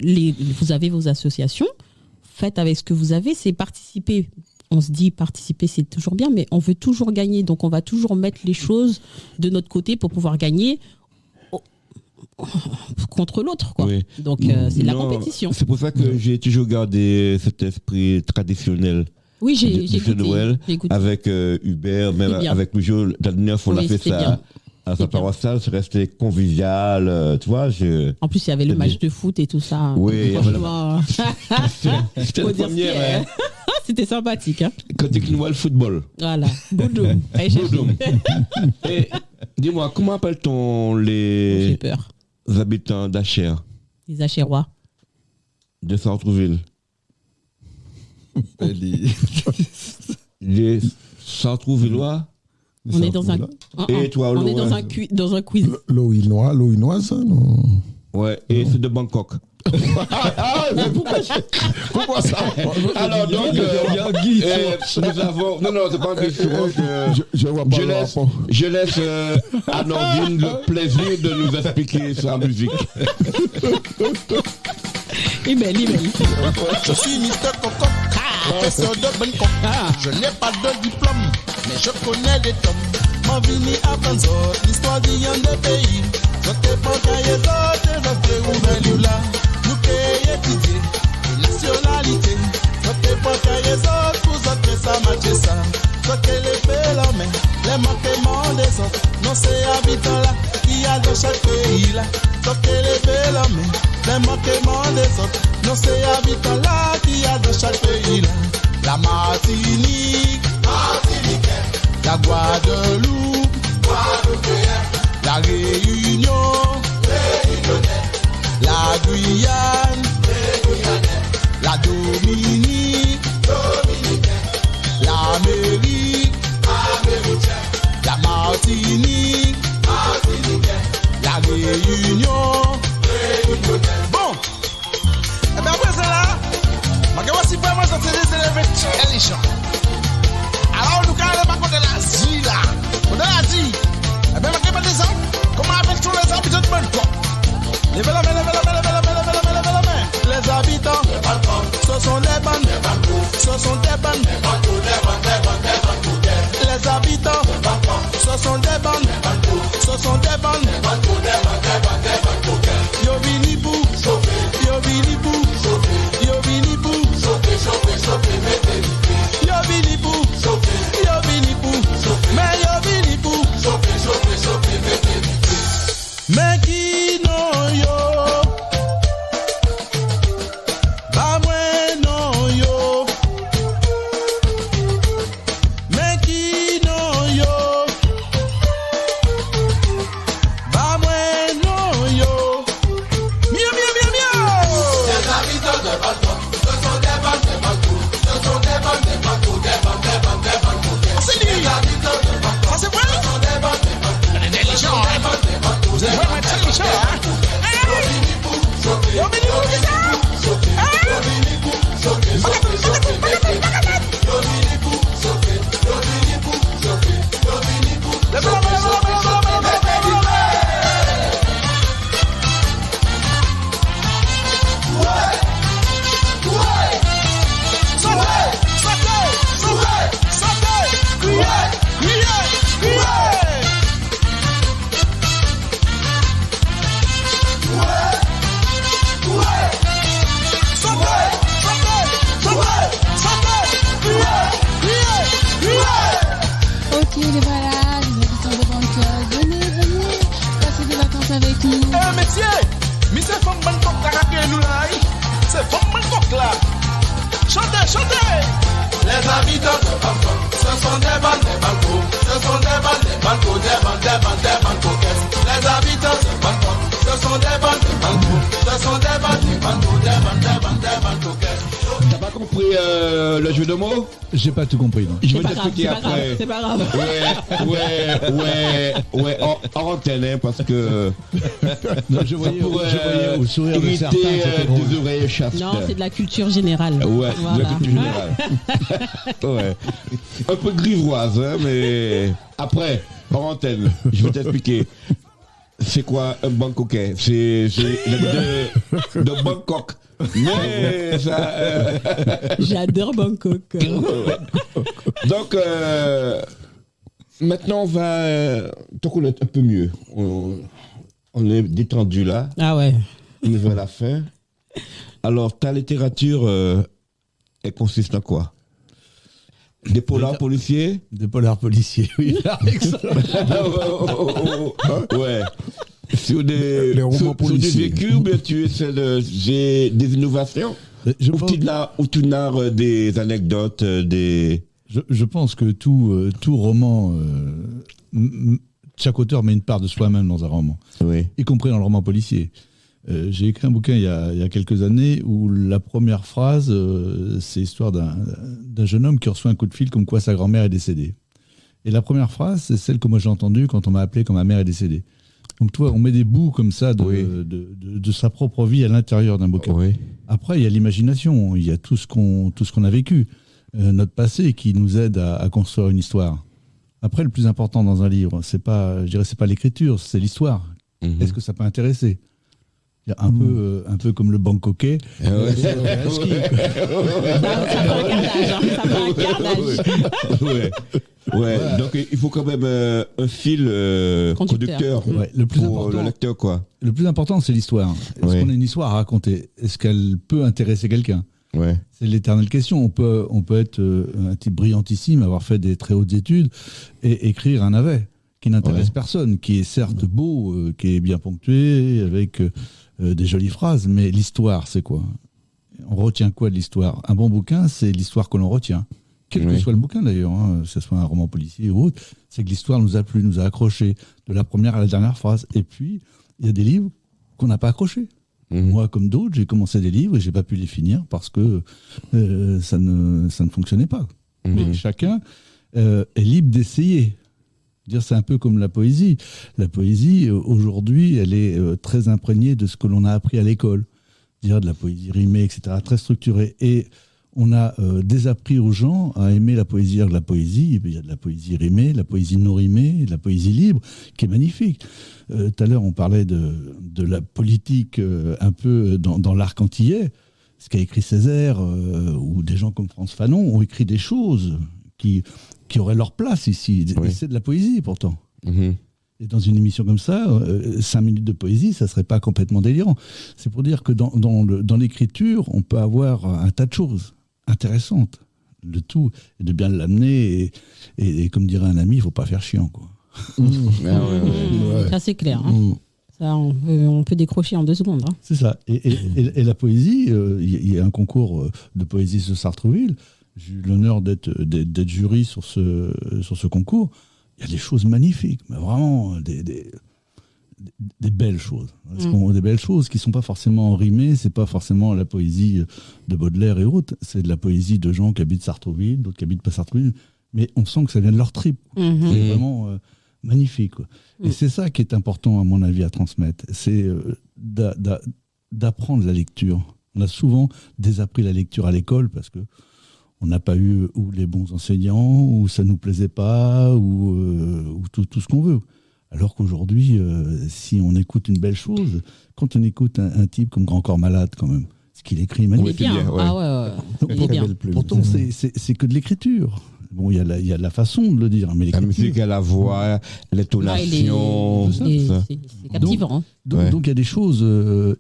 vous avez vos associations. Faites avec ce que vous avez. C'est participer. On se dit participer, c'est toujours bien, mais on veut toujours gagner. Donc, on va toujours mettre les choses de notre côté pour pouvoir gagner contre l'autre, quoi. Oui. Donc c'est de la compétition. C'est pour ça que j'ai toujours gardé cet esprit traditionnel. Oui, j'ai de Noël écouté. avec Hubert, même avec Loujo. La dernière fois, on a fait ça bien. à sa paroissiale, c'est resté convivial, tu vois. En plus, il y avait le match de foot et tout ça. Oui, franchement. c'était la première. Hein. C'était sympathique. Hein. Quand tu Noël football. Voilà. Boudoum. Et dis-moi, comment appelle-t-on J'ai peur. les habitants d'Acher, Les Achérois. de Sartrouville? Les Sartrouvillois? On est dans un. Et toi, on est dans un quiz. L'Oïnois, ça, non? Ouais, et c'est de Bangkok. Pourquoi ça? Alors donc, nous avons... Non, c'est pas un question. Je vois pas le rapport. Je laisse à Nordine le plaisir de nous expliquer sa musique. Email. Je suis Mister Coco, professeur de Bangkok. Je n'ai pas de diplôme, mais je connais des tomes. Mon vini à Panzor, l'histoire d'y de pays. Je t'ai pas caillé d'autres, je t'ai ouvert livre là. Nous payons étudier, nationalité. Je t'ai pas caillé d'autres, vous autres, ça marche ça. Je t'ai les belles mains, les manquements des autres. Non, c'est habitants là, qui a dans chaque pays là. Je t'ai les belles mains, les manquements des autres. Non, c'est habitants là, qui a dans chaque pays là. La Martinique, la Guadeloupe, la Réunion, la Guyane, la Dominique, l'Amérique, la Martinique, la Réunion. Bon, et bien après ça là, je vais vraiment sortir des élèves intelligents. Alors nous carrément pas contre l'Asie là. On a l'Asie. Eh bien, je vais des hommes. Comment appelle-t-on les habitants de Bangkok? Levez la main. Les habitants, ce sont des bandes. Ce sont des bandes. Les habitants, ce sont des bandes. Ce sont des bandes. Yo vini pou, yo vini pou, yo vini pou, yo vini pou, yo vini pou, mais yo vini pou, mais qui non yo, ba moi non yo, mais qui non yo, ba moi non yo. là. Chantez, chantez. Les habitants de Bangkok, ce sont des bandes, des bancos. Ce sont des bandes, des bancos, des bandes, des bandes, des bandes coquettes. Les habitants de Bangkok, ce sont des bandes, des bancos. Ce sont des bandes, des bancos, des bandes, des bandes, des bandes coquettes. T'as pas compris le jeu de mots? J'ai pas tout compris, non. Je vais C'est pas grave, t'expliquer après. c'est pas grave. Ouais, en antenne, hein, parce que Non, je voyais au sourire de certains, irriter c'était drôle. des oreilles chastes. Non, c'est de la culture générale. Ouais, Voilà. de la culture générale. Ouais. Un peu grivoise, hein, mais après, en antenne, je vais t'expliquer. C'est quoi un Bangkokais? C'est de Bangkok. Mais ça. J'adore Bangkok. Donc, maintenant, on va te connaître un peu mieux. On est détendu là. Ah ouais. On est vers la fin. Alors, ta littérature, elle consiste en quoi? Des polars policiers? Des polars policiers, oui. Avec ça. Ouais. Sur des, Les romans sur des policiers. vécus, mais tu essaies j'ai des innovations? Je Ou pense, tu narres des anecdotes, des... je pense que tout roman, chaque auteur met une part de soi-même dans un roman, Oui. y compris dans le roman policier. J'ai écrit un bouquin il y a quelques années où la première phrase, c'est l'histoire d'un jeune homme qui reçoit un coup de fil comme quoi sa grand-mère est décédée. Et la première phrase, c'est celle que moi j'ai entendue quand on m'a appelé quand ma mère est décédée. Donc toi, on met des bouts comme ça de sa propre vie à l'intérieur d'un bouquin. Oui. Après, il y a l'imagination, il y a tout ce qu'on a vécu, notre passé qui nous aide à construire une histoire. Après, le plus important dans un livre, c'est pas l'écriture, c'est l'histoire. Mhm. Est-ce que ça peut intéresser? Il y a un peu comme le Bangkokais. Ça prend un carnage. Hein. Ça prend un carnage. Ouais. Ouais. Donc il faut quand même un fil conducteur Ouais, le plus pour important, le lecteur, quoi. le plus important, c'est l'histoire. Est-ce Ouais. qu'on a une histoire à raconter? Est-ce qu'elle peut intéresser quelqu'un? Ouais. C'est l'éternelle question. On peut être un type brillantissime, avoir fait des très hautes études et écrire un navet qui n'intéresse personne, qui est certes beau, qui est bien ponctué, avec des jolies phrases, mais l'histoire, c'est quoi? On retient quoi de l'histoire? Un bon bouquin, c'est l'histoire que l'on retient. Quel que soit le bouquin d'ailleurs, hein, que ce soit un roman policier ou autre, c'est que l'histoire nous a plu, nous a accroché de la première à la dernière phrase. Et puis, il y a des livres qu'on n'a pas accrochés. Moi, comme d'autres, j'ai commencé des livres et j'ai pas pu les finir parce que ça ne fonctionnait pas. Mais chacun est libre d'essayer. C'est un peu comme la poésie. La poésie, aujourd'hui, elle est très imprégnée de ce que l'on a appris à l'école. De la poésie rimée, etc., très structurée. Et on a désappris aux gens à aimer la poésie. La poésie, il y a de la poésie rimée, de la poésie non rimée, de la poésie libre, qui est magnifique. Tout à l'heure, on parlait de la politique un peu dans l'art antillais. Ce qu'a écrit Césaire, ou des gens comme Frantz Fanon ont écrit des choses qui auraient leur place ici. Oui. Et c'est de la poésie, pourtant. Et dans une émission comme ça, 5 minutes de poésie, ça ne serait pas complètement délirant. C'est pour dire que dans l'écriture, on peut avoir un tas de choses intéressantes. Le tout est de bien l'amener. Et comme dirait un ami, il ne faut pas faire chiant, quoi. Ça, c'est clair. Hein. Ça, on peut décrocher en 2 secondes. Hein. C'est ça. Et la poésie, il y a un concours de poésie sur Sartreville. J'ai eu l'honneur d'être jury sur ce concours. Il y a des choses magnifiques, mais vraiment des belles choses. Des belles choses qui ne sont pas forcément rimées, c'est pas forcément la poésie de Baudelaire et autres, c'est de la poésie de gens qui habitent Sartreville, d'autres qui habitent pas Sartreville, mais on sent que ça vient de leur trip. C'est vraiment magnifique, quoi. Et c'est ça qui est important, à mon avis, à transmettre. C'est d'apprendre la lecture. On a souvent désappris la lecture à l'école parce que on n'a pas eu ou les bons enseignants, ou ça ne nous plaisait pas, ou tout ce qu'on veut. Alors qu'aujourd'hui, si on écoute une belle chose, quand on écoute un type comme Grand Corps Malade, quand même, ce qu'il écrit, magnifique. Bien. Ouais. Ah ouais. Pourtant, c'est que de l'écriture. Bon, il y a la façon de le dire, mais La musique, à la voix, l'intonation. C'est captivant. hein. Donc il y a des choses,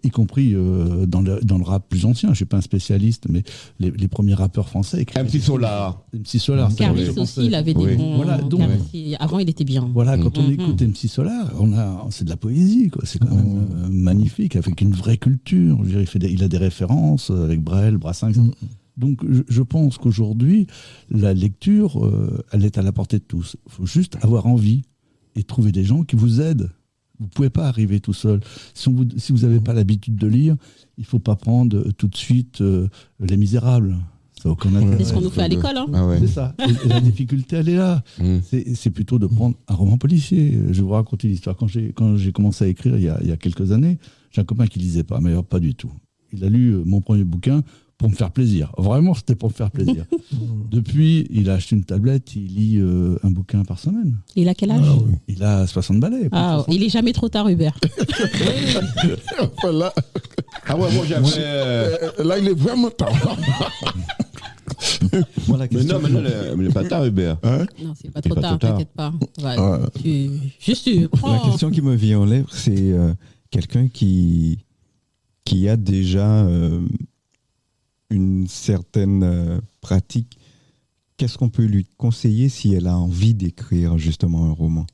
y compris dans le rap plus ancien. Je ne suis pas un spécialiste, mais les premiers rappeurs français. MC Solar. MC Solar. c'est Caris vrai, je aussi, pensais. il avait des Oui. bons. Voilà, donc- Avant, il était bien. Voilà, quand on Mhm. écoute MC Solar, c'est de la poésie, quoi. C'est quand même magnifique, avec une vraie culture. Je veux dire, il a des références avec Brel, Brassens, etc. Donc je pense qu'aujourd'hui, la lecture, elle est à la portée de tous. Il faut juste avoir envie et trouver des gens qui vous aident. Vous ne pouvez pas arriver tout seul. Si vous n'avez pas l'habitude de lire, il ne faut pas prendre tout de suite Les Misérables. Ça n'a aucun intérêt. C'est ce qu'on nous fait à l'école. Hein. Ah ouais. C'est ça. Et la difficulté, elle est là. C'est plutôt de prendre un roman policier. Je vais vous raconter l'histoire. Quand j'ai commencé à écrire il y a quelques années, j'ai un copain qui ne lisait pas, mais pas du tout. Il a lu mon premier bouquin pour me faire plaisir. Vraiment, c'était pour me faire plaisir. Depuis, il a acheté une tablette, il lit un bouquin par semaine. Il a quel âge Il a 60 balais. Il est jamais trop tard, Hubert. Voilà. Ah ouais, moi j'avais. Là, il est vraiment tard. Moi, la Mais question non, mais là, il n'est pas tard, Hubert. Non, c'est pas trop pas tard, trop tard. t'inquiète pas. Juste, tu La prends. question qui me vient aux lèvres, c'est quelqu'un qui a déjà une certaine pratique. Qu'est-ce qu'on peut lui conseiller si elle a envie d'écrire justement un roman?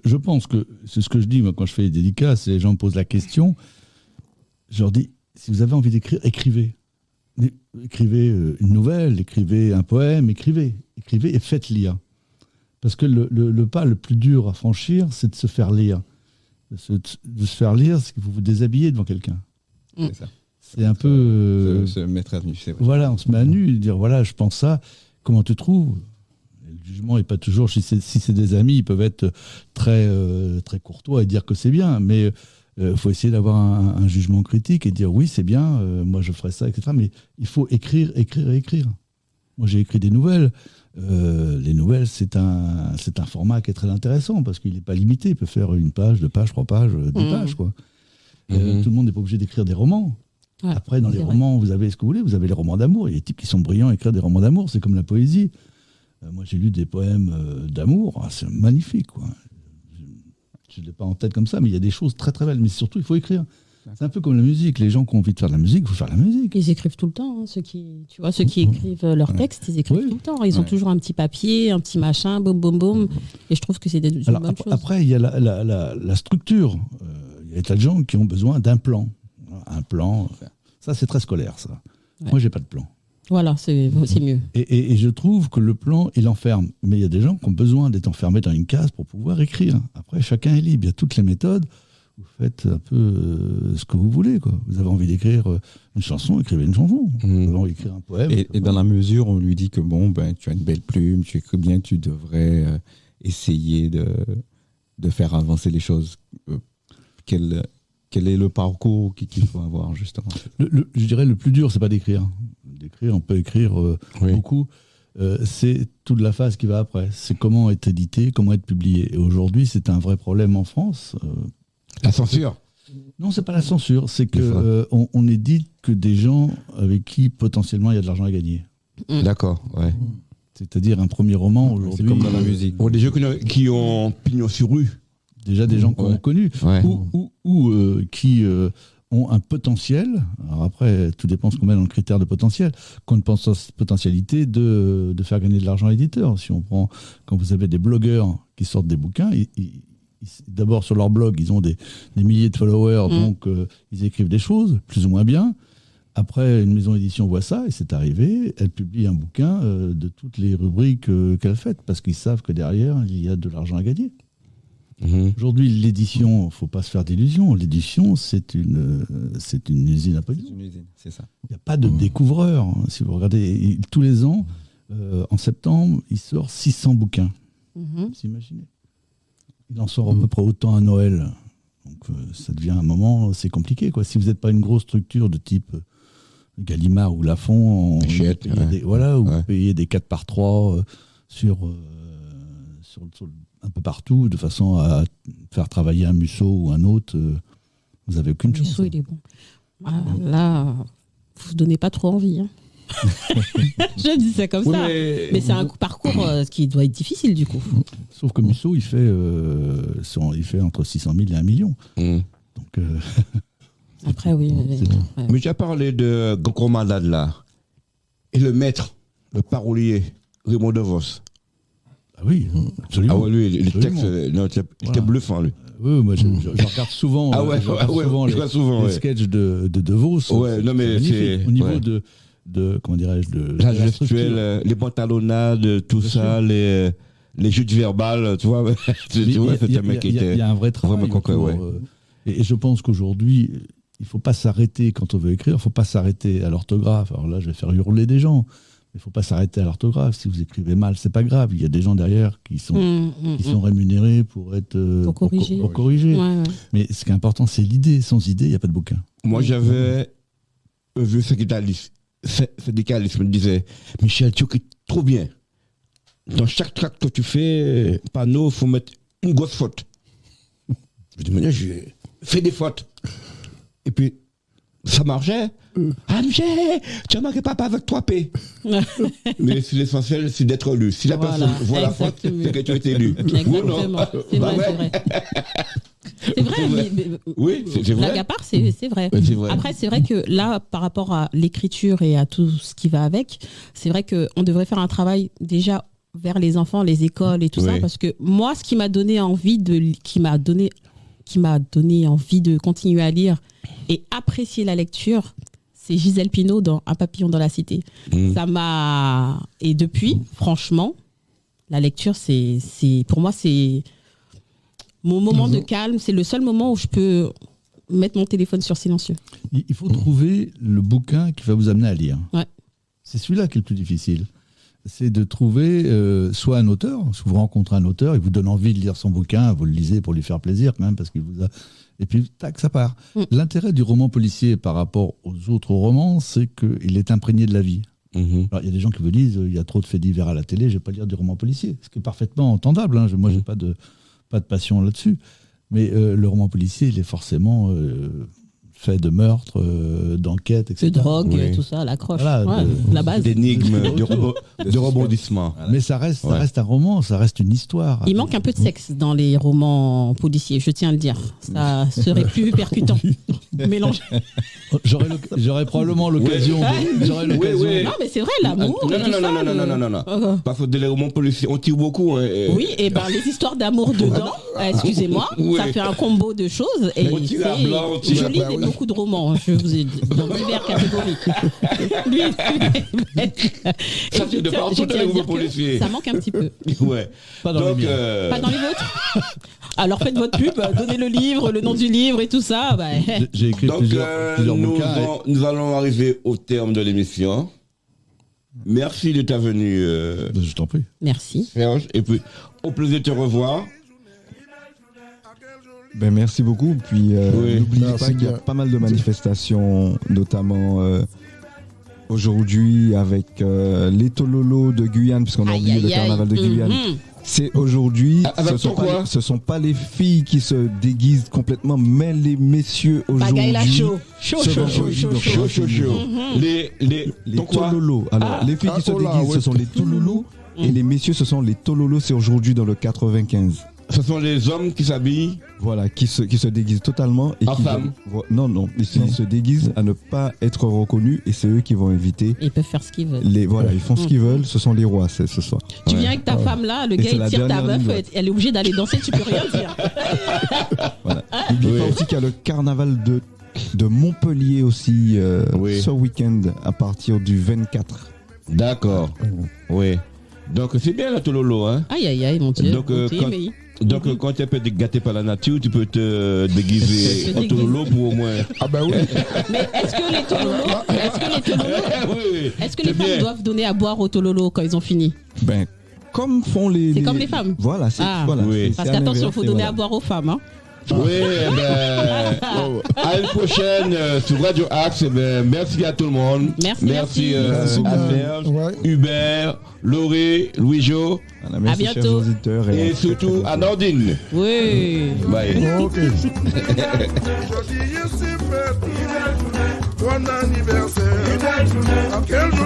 Je pense que c'est ce que je dis moi, quand je fais les dédicaces et les gens me posent la question. Je leur dis, si vous avez envie d'écrire, écrivez. Écrivez une nouvelle, écrivez un poème, écrivez et faites lire. Parce que le pas le plus dur à franchir, c'est de se faire lire. De se faire lire, c'est que vous vous déshabillez devant quelqu'un. C'est ça. C'est un peu... Se mettre à nu, c'est vrai. Voilà, on se met à nu et dire, voilà, je pense ça, comment tu trouves? Le jugement n'est pas toujours... Si c'est des amis, ils peuvent être très, très courtois et dire que c'est bien, mais il faut essayer d'avoir un jugement critique et dire, oui, c'est bien, moi je ferais ça, etc. Mais il faut écrire. Moi, j'ai écrit des nouvelles. Les nouvelles, c'est un format qui est très intéressant parce qu'il n'est pas limité. Il peut faire 1 page, 2 pages, 3 pages, 10 pages, quoi. Tout le monde n'est pas obligé d'écrire des romans. Ouais, Après, dans les c'est vrai. romans, vous avez ce que vous voulez. Vous avez les romans d'amour. Il y a des types qui sont brillants à écrire des romans d'amour. C'est comme la poésie. Moi, j'ai lu des poèmes d'amour. Ah, c'est magnifique, quoi. Je ne l'ai pas en tête comme ça, mais il y a des choses très, très belles. Mais surtout, il faut écrire. C'est un peu comme la musique. Les gens qui ont envie de faire de la musique, il faut faire de la musique. Ils écrivent tout le temps, hein, ceux qui écrivent leurs textes, ils écrivent Oui. tout le temps. Ils ont toujours un petit papier, un petit machin, boum, boum, boum. Et je trouve que c'est une Alors, bonne chose. après, il y a la structure. Il y a des tas de gens qui ont besoin d'un plan. Un plan, ça c'est très scolaire, ça. Ouais. Moi, j'ai pas de plan. Voilà, c'est mieux. Et je trouve que le plan, il enferme. Mais il y a des gens qui ont besoin d'être enfermés dans une case pour pouvoir écrire. Après, chacun est libre. Il y a toutes les méthodes. Vous faites un peu ce que vous voulez, quoi. Vous avez envie d'écrire une chanson, écrivez une chanson. Vous avez envie d'écrire un poème. Et dans la mesure où on lui dit que bon, ben, tu as une belle plume, tu écris bien, tu devrais essayer de faire avancer les choses. Quel est le parcours qu'il faut avoir, justement? Je dirais le plus dur, c'est pas d'écrire. D'écrire, on peut écrire beaucoup. C'est toute la phase qui va après. C'est comment être édité, comment être publié. Et aujourd'hui, c'est un vrai problème en France. La censure. Non, c'est pas la censure. C'est que on édite que des gens avec qui potentiellement il y a de l'argent à gagner. D'accord, ouais. C'est-à-dire un premier roman aujourd'hui. C'est comme dans la musique. Pour des gens qui ont pignon sur rue. Déjà des gens qu'on a connus Ouais. ou qui ont un potentiel. Alors après, tout dépend ce qu'on met dans le critère de potentiel. Qu'on pense potentialité de faire gagner de l'argent à l'éditeur. Si on prend, quand vous avez des blogueurs qui sortent des bouquins, d'abord sur leur blog, ils ont des milliers de followers, donc ils écrivent des choses, plus ou moins bien. Après, une maison d'édition voit ça, et c'est arrivé, elle publie un bouquin de toutes les rubriques qu'elle fait, parce qu'ils savent que derrière, il y a de l'argent à gagner. Aujourd'hui, l'édition, il ne faut pas se faire d'illusions. L'édition, c'est une usine à pognon. C'est une usine, c'est ça. Il n'y a pas de découvreur. Hein. Si vous regardez, tous les ans, en septembre, il sort 600 bouquins. Vous imaginez ? Il en sort à peu près autant à Noël. Donc ça devient un moment, c'est compliqué, quoi. Si vous n'êtes pas une grosse structure de type Gallimard ou Lafon, vous payez des 4x3 sur un peu partout, de façon à faire travailler un Musso ou un autre, vous n'avez aucune chance. Musso, il est bon. Là, vous ne donnez pas trop envie. Hein. Je dis ça comme Oui, ça. Mais c'est un parcours qui doit être difficile du coup. Sauf que Musso, il fait entre 600 000 et 1 million. Mm. Donc, Après, oui. Ouais. Mais tu as parlé de Grand Malade là. Et le maître, le parolier, Raymond DeVos. ah oui, absolument. Ah ouais, lui, les Absolument. textes, non, il était Voilà. bluffant, lui. Oui, moi je regarde souvent, Ah ouais, je regarde ouais, souvent je vois souvent, les ouais. sketchs de Vos. Ouais, non, mais magnifique. c'est- Au niveau ouais. de comment dirais-je, de La la structure. gestuelle, les pantalonnades, tout Bien ça, les chutes verbales, tu vois. tu vois, c'est un mec qui Il était. y a un vrai travail. vraiment concret, autour, ouais. Et je pense qu'aujourd'hui, il ne faut pas s'arrêter quand on veut écrire, il ne faut pas s'arrêter à l'orthographe. Alors là, je vais faire hurler des gens. Il ne faut pas s'arrêter à l'orthographe. Si vous écrivez mal, c'est pas grave. Il y a des gens derrière qui sont rémunérés pour être Pour corriger. pour corriger. Ouais, ouais. Mais ce qui est important, c'est l'idée. Sans idée, il n'y a pas de bouquin. Moi, j'avais un vieux syndicaliste me disait Michel, tu écris trop bien. Dans chaque tract que tu fais, panneau, il faut mettre une grosse faute. Je dis, mais j'ai fait des fautes. Et puis, ça marchait. Ah, Michel, tu as marqué papa avec 3P. Mais l'essentiel, c'est d'être lu. Si la Voilà, personne voit la faute, exactement. c'est que tu as été lu. Exactement. Ou non. C'est Bah vrai, ouais. c'est vrai. C'est vrai, mais Oui, c'est vrai. blague à part, c'est vrai. Ouais, c'est vrai. Après, c'est vrai que là, par rapport à l'écriture et à tout ce qui va avec, c'est vrai qu'on devrait faire un travail déjà vers les enfants, les écoles et tout ça, Oui. parce que moi, ce qui m'a donné envie qui m'a donné envie de continuer à lire et apprécier la lecture, c'est Gisèle Pineau dans Un papillon dans la cité. Ça m'a... Et depuis, franchement, la lecture, c'est pour moi, c'est mon moment de calme. C'est le seul moment où je peux mettre mon téléphone sur silencieux. Il faut trouver le bouquin qui va vous amener à lire. Ouais. C'est celui-là qui est le plus difficile. C'est de trouver soit un auteur, si vous rencontrez un auteur, il vous donne envie de lire son bouquin, vous le lisez pour lui faire plaisir quand même, parce qu'il vous a... Et puis, tac, ça part. L'intérêt du roman policier par rapport aux autres romans, c'est qu'il est imprégné de la vie. Mhm. Alors, il y a des gens qui vous disent, il y a trop de faits divers à la télé, je ne vais pas lire du roman policier. Ce qui est parfaitement entendable. Hein. Moi, je n'ai pas de passion là-dessus. Mais le roman policier, il est forcément fait de meurtres, d'enquêtes, etc. De drogue, Oui. tout ça, l'accroche. Voilà, Ouais, la base. D'énigmes, de rebondissements. Mais ça reste un roman, ça reste une histoire. Il manque un peu de sexe dans les romans policiers, je tiens à le dire. Ça serait plus percutant. Mélange. J'aurais probablement l'occasion. J'aurais l'occasion. Oui. Non, mais c'est vrai, l'amour. et tout ça, Non. Parce que dans les romans policiers, on tire beaucoup. Hein, Oui, et ben les histoires d'amour dedans, excusez-moi, Oui. ça fait un combo de choses. Et On tire à blanc, on tire je à lis blanc, oui. beaucoup de romans, je vous ai dit, dans divers catégories. Lui, Ça, c'est de partout dans les romans policiers. ça manque un petit peu. Ouais. Pas dans Donc, les miens. Pas dans les vôtres. Alors faites votre pub, donnez le livre, le nom du livre et tout ça. Bah, J'ai écrit donc plusieurs bouquins. nous allons arriver au terme de l'émission. Merci de ta venue, Je t'en prie. merci. Serge. Et puis, au plaisir de te revoir. Ben, merci beaucoup. Puis Oui. n'oubliez Merci pas qu'il y a bien. pas mal de manifestations, notamment aujourd'hui avec les Tololo de Guyane, puisqu'on a Aïe, oublié le aïe, aïe. carnaval de Guyane. Mhm. C'est aujourd'hui. Avec pourquoi Ce sont pas les filles qui se déguisent complètement, mais les messieurs aujourd'hui. Bagaille la chaud. Chaud, Ce chaud, chaud, vendredi, chaud, donc, chaud. Chaud. Les Les donc quoi Tololo. Alors, les filles qui se Coca-Cola, déguisent, ouais. ce sont les Tololo. Et les messieurs, ce sont les Tololo. C'est aujourd'hui dans le 95. Ce sont les hommes qui s'habillent. Voilà, qui se déguisent totalement. Et En qui femme. Non, ils se déguisent à ne pas être reconnus et c'est eux qui vont inviter. Ils peuvent faire ce qu'ils veulent. Voilà, ils font ce qu'ils veulent, ce sont les rois ce soir. Tu viens avec ta femme là, le Et gars c'est il la tire ta dernière meuf, ligne droite. elle est obligée d'aller danser, tu peux rien dire. Voilà. N'oubliez pas aussi qu'il y a le carnaval de Montpellier aussi Oui. ce week-end à partir du 24. D'accord. Oui. Donc, c'est bien la Tololo, hein. Aïe aïe aïe mon dieu. Donc, Ok, mais- Donc, quand tu es un peu gâté par la nature, tu peux te déguiser Se en déguiser. Tololo pour au moins. Ah ben oui. Mais est-ce que les Tololo, Oui. est-ce que les C'est femmes bien. doivent donner à boire aux Tololo quand ils ont fini? Ben, comme font les. C'est comme les femmes. Voilà, c'est. Ah. Voilà, Oui. c'est Parce à qu'attention, il l'inverse, faut et donner voilà. à boire aux femmes. Hein. Oui, à une prochaine sur Radio Axe. Merci à tout le monde. Merci. Merci à bien. Serge, Ouais. Hubert, Laurie, Louis-Jo Voilà, merci, À chers bientôt. auditeurs. et à surtout à Nordine. Oui. Bye. Ok. Aujourd'hui, je suis fête. Bon anniversaire. À quel jour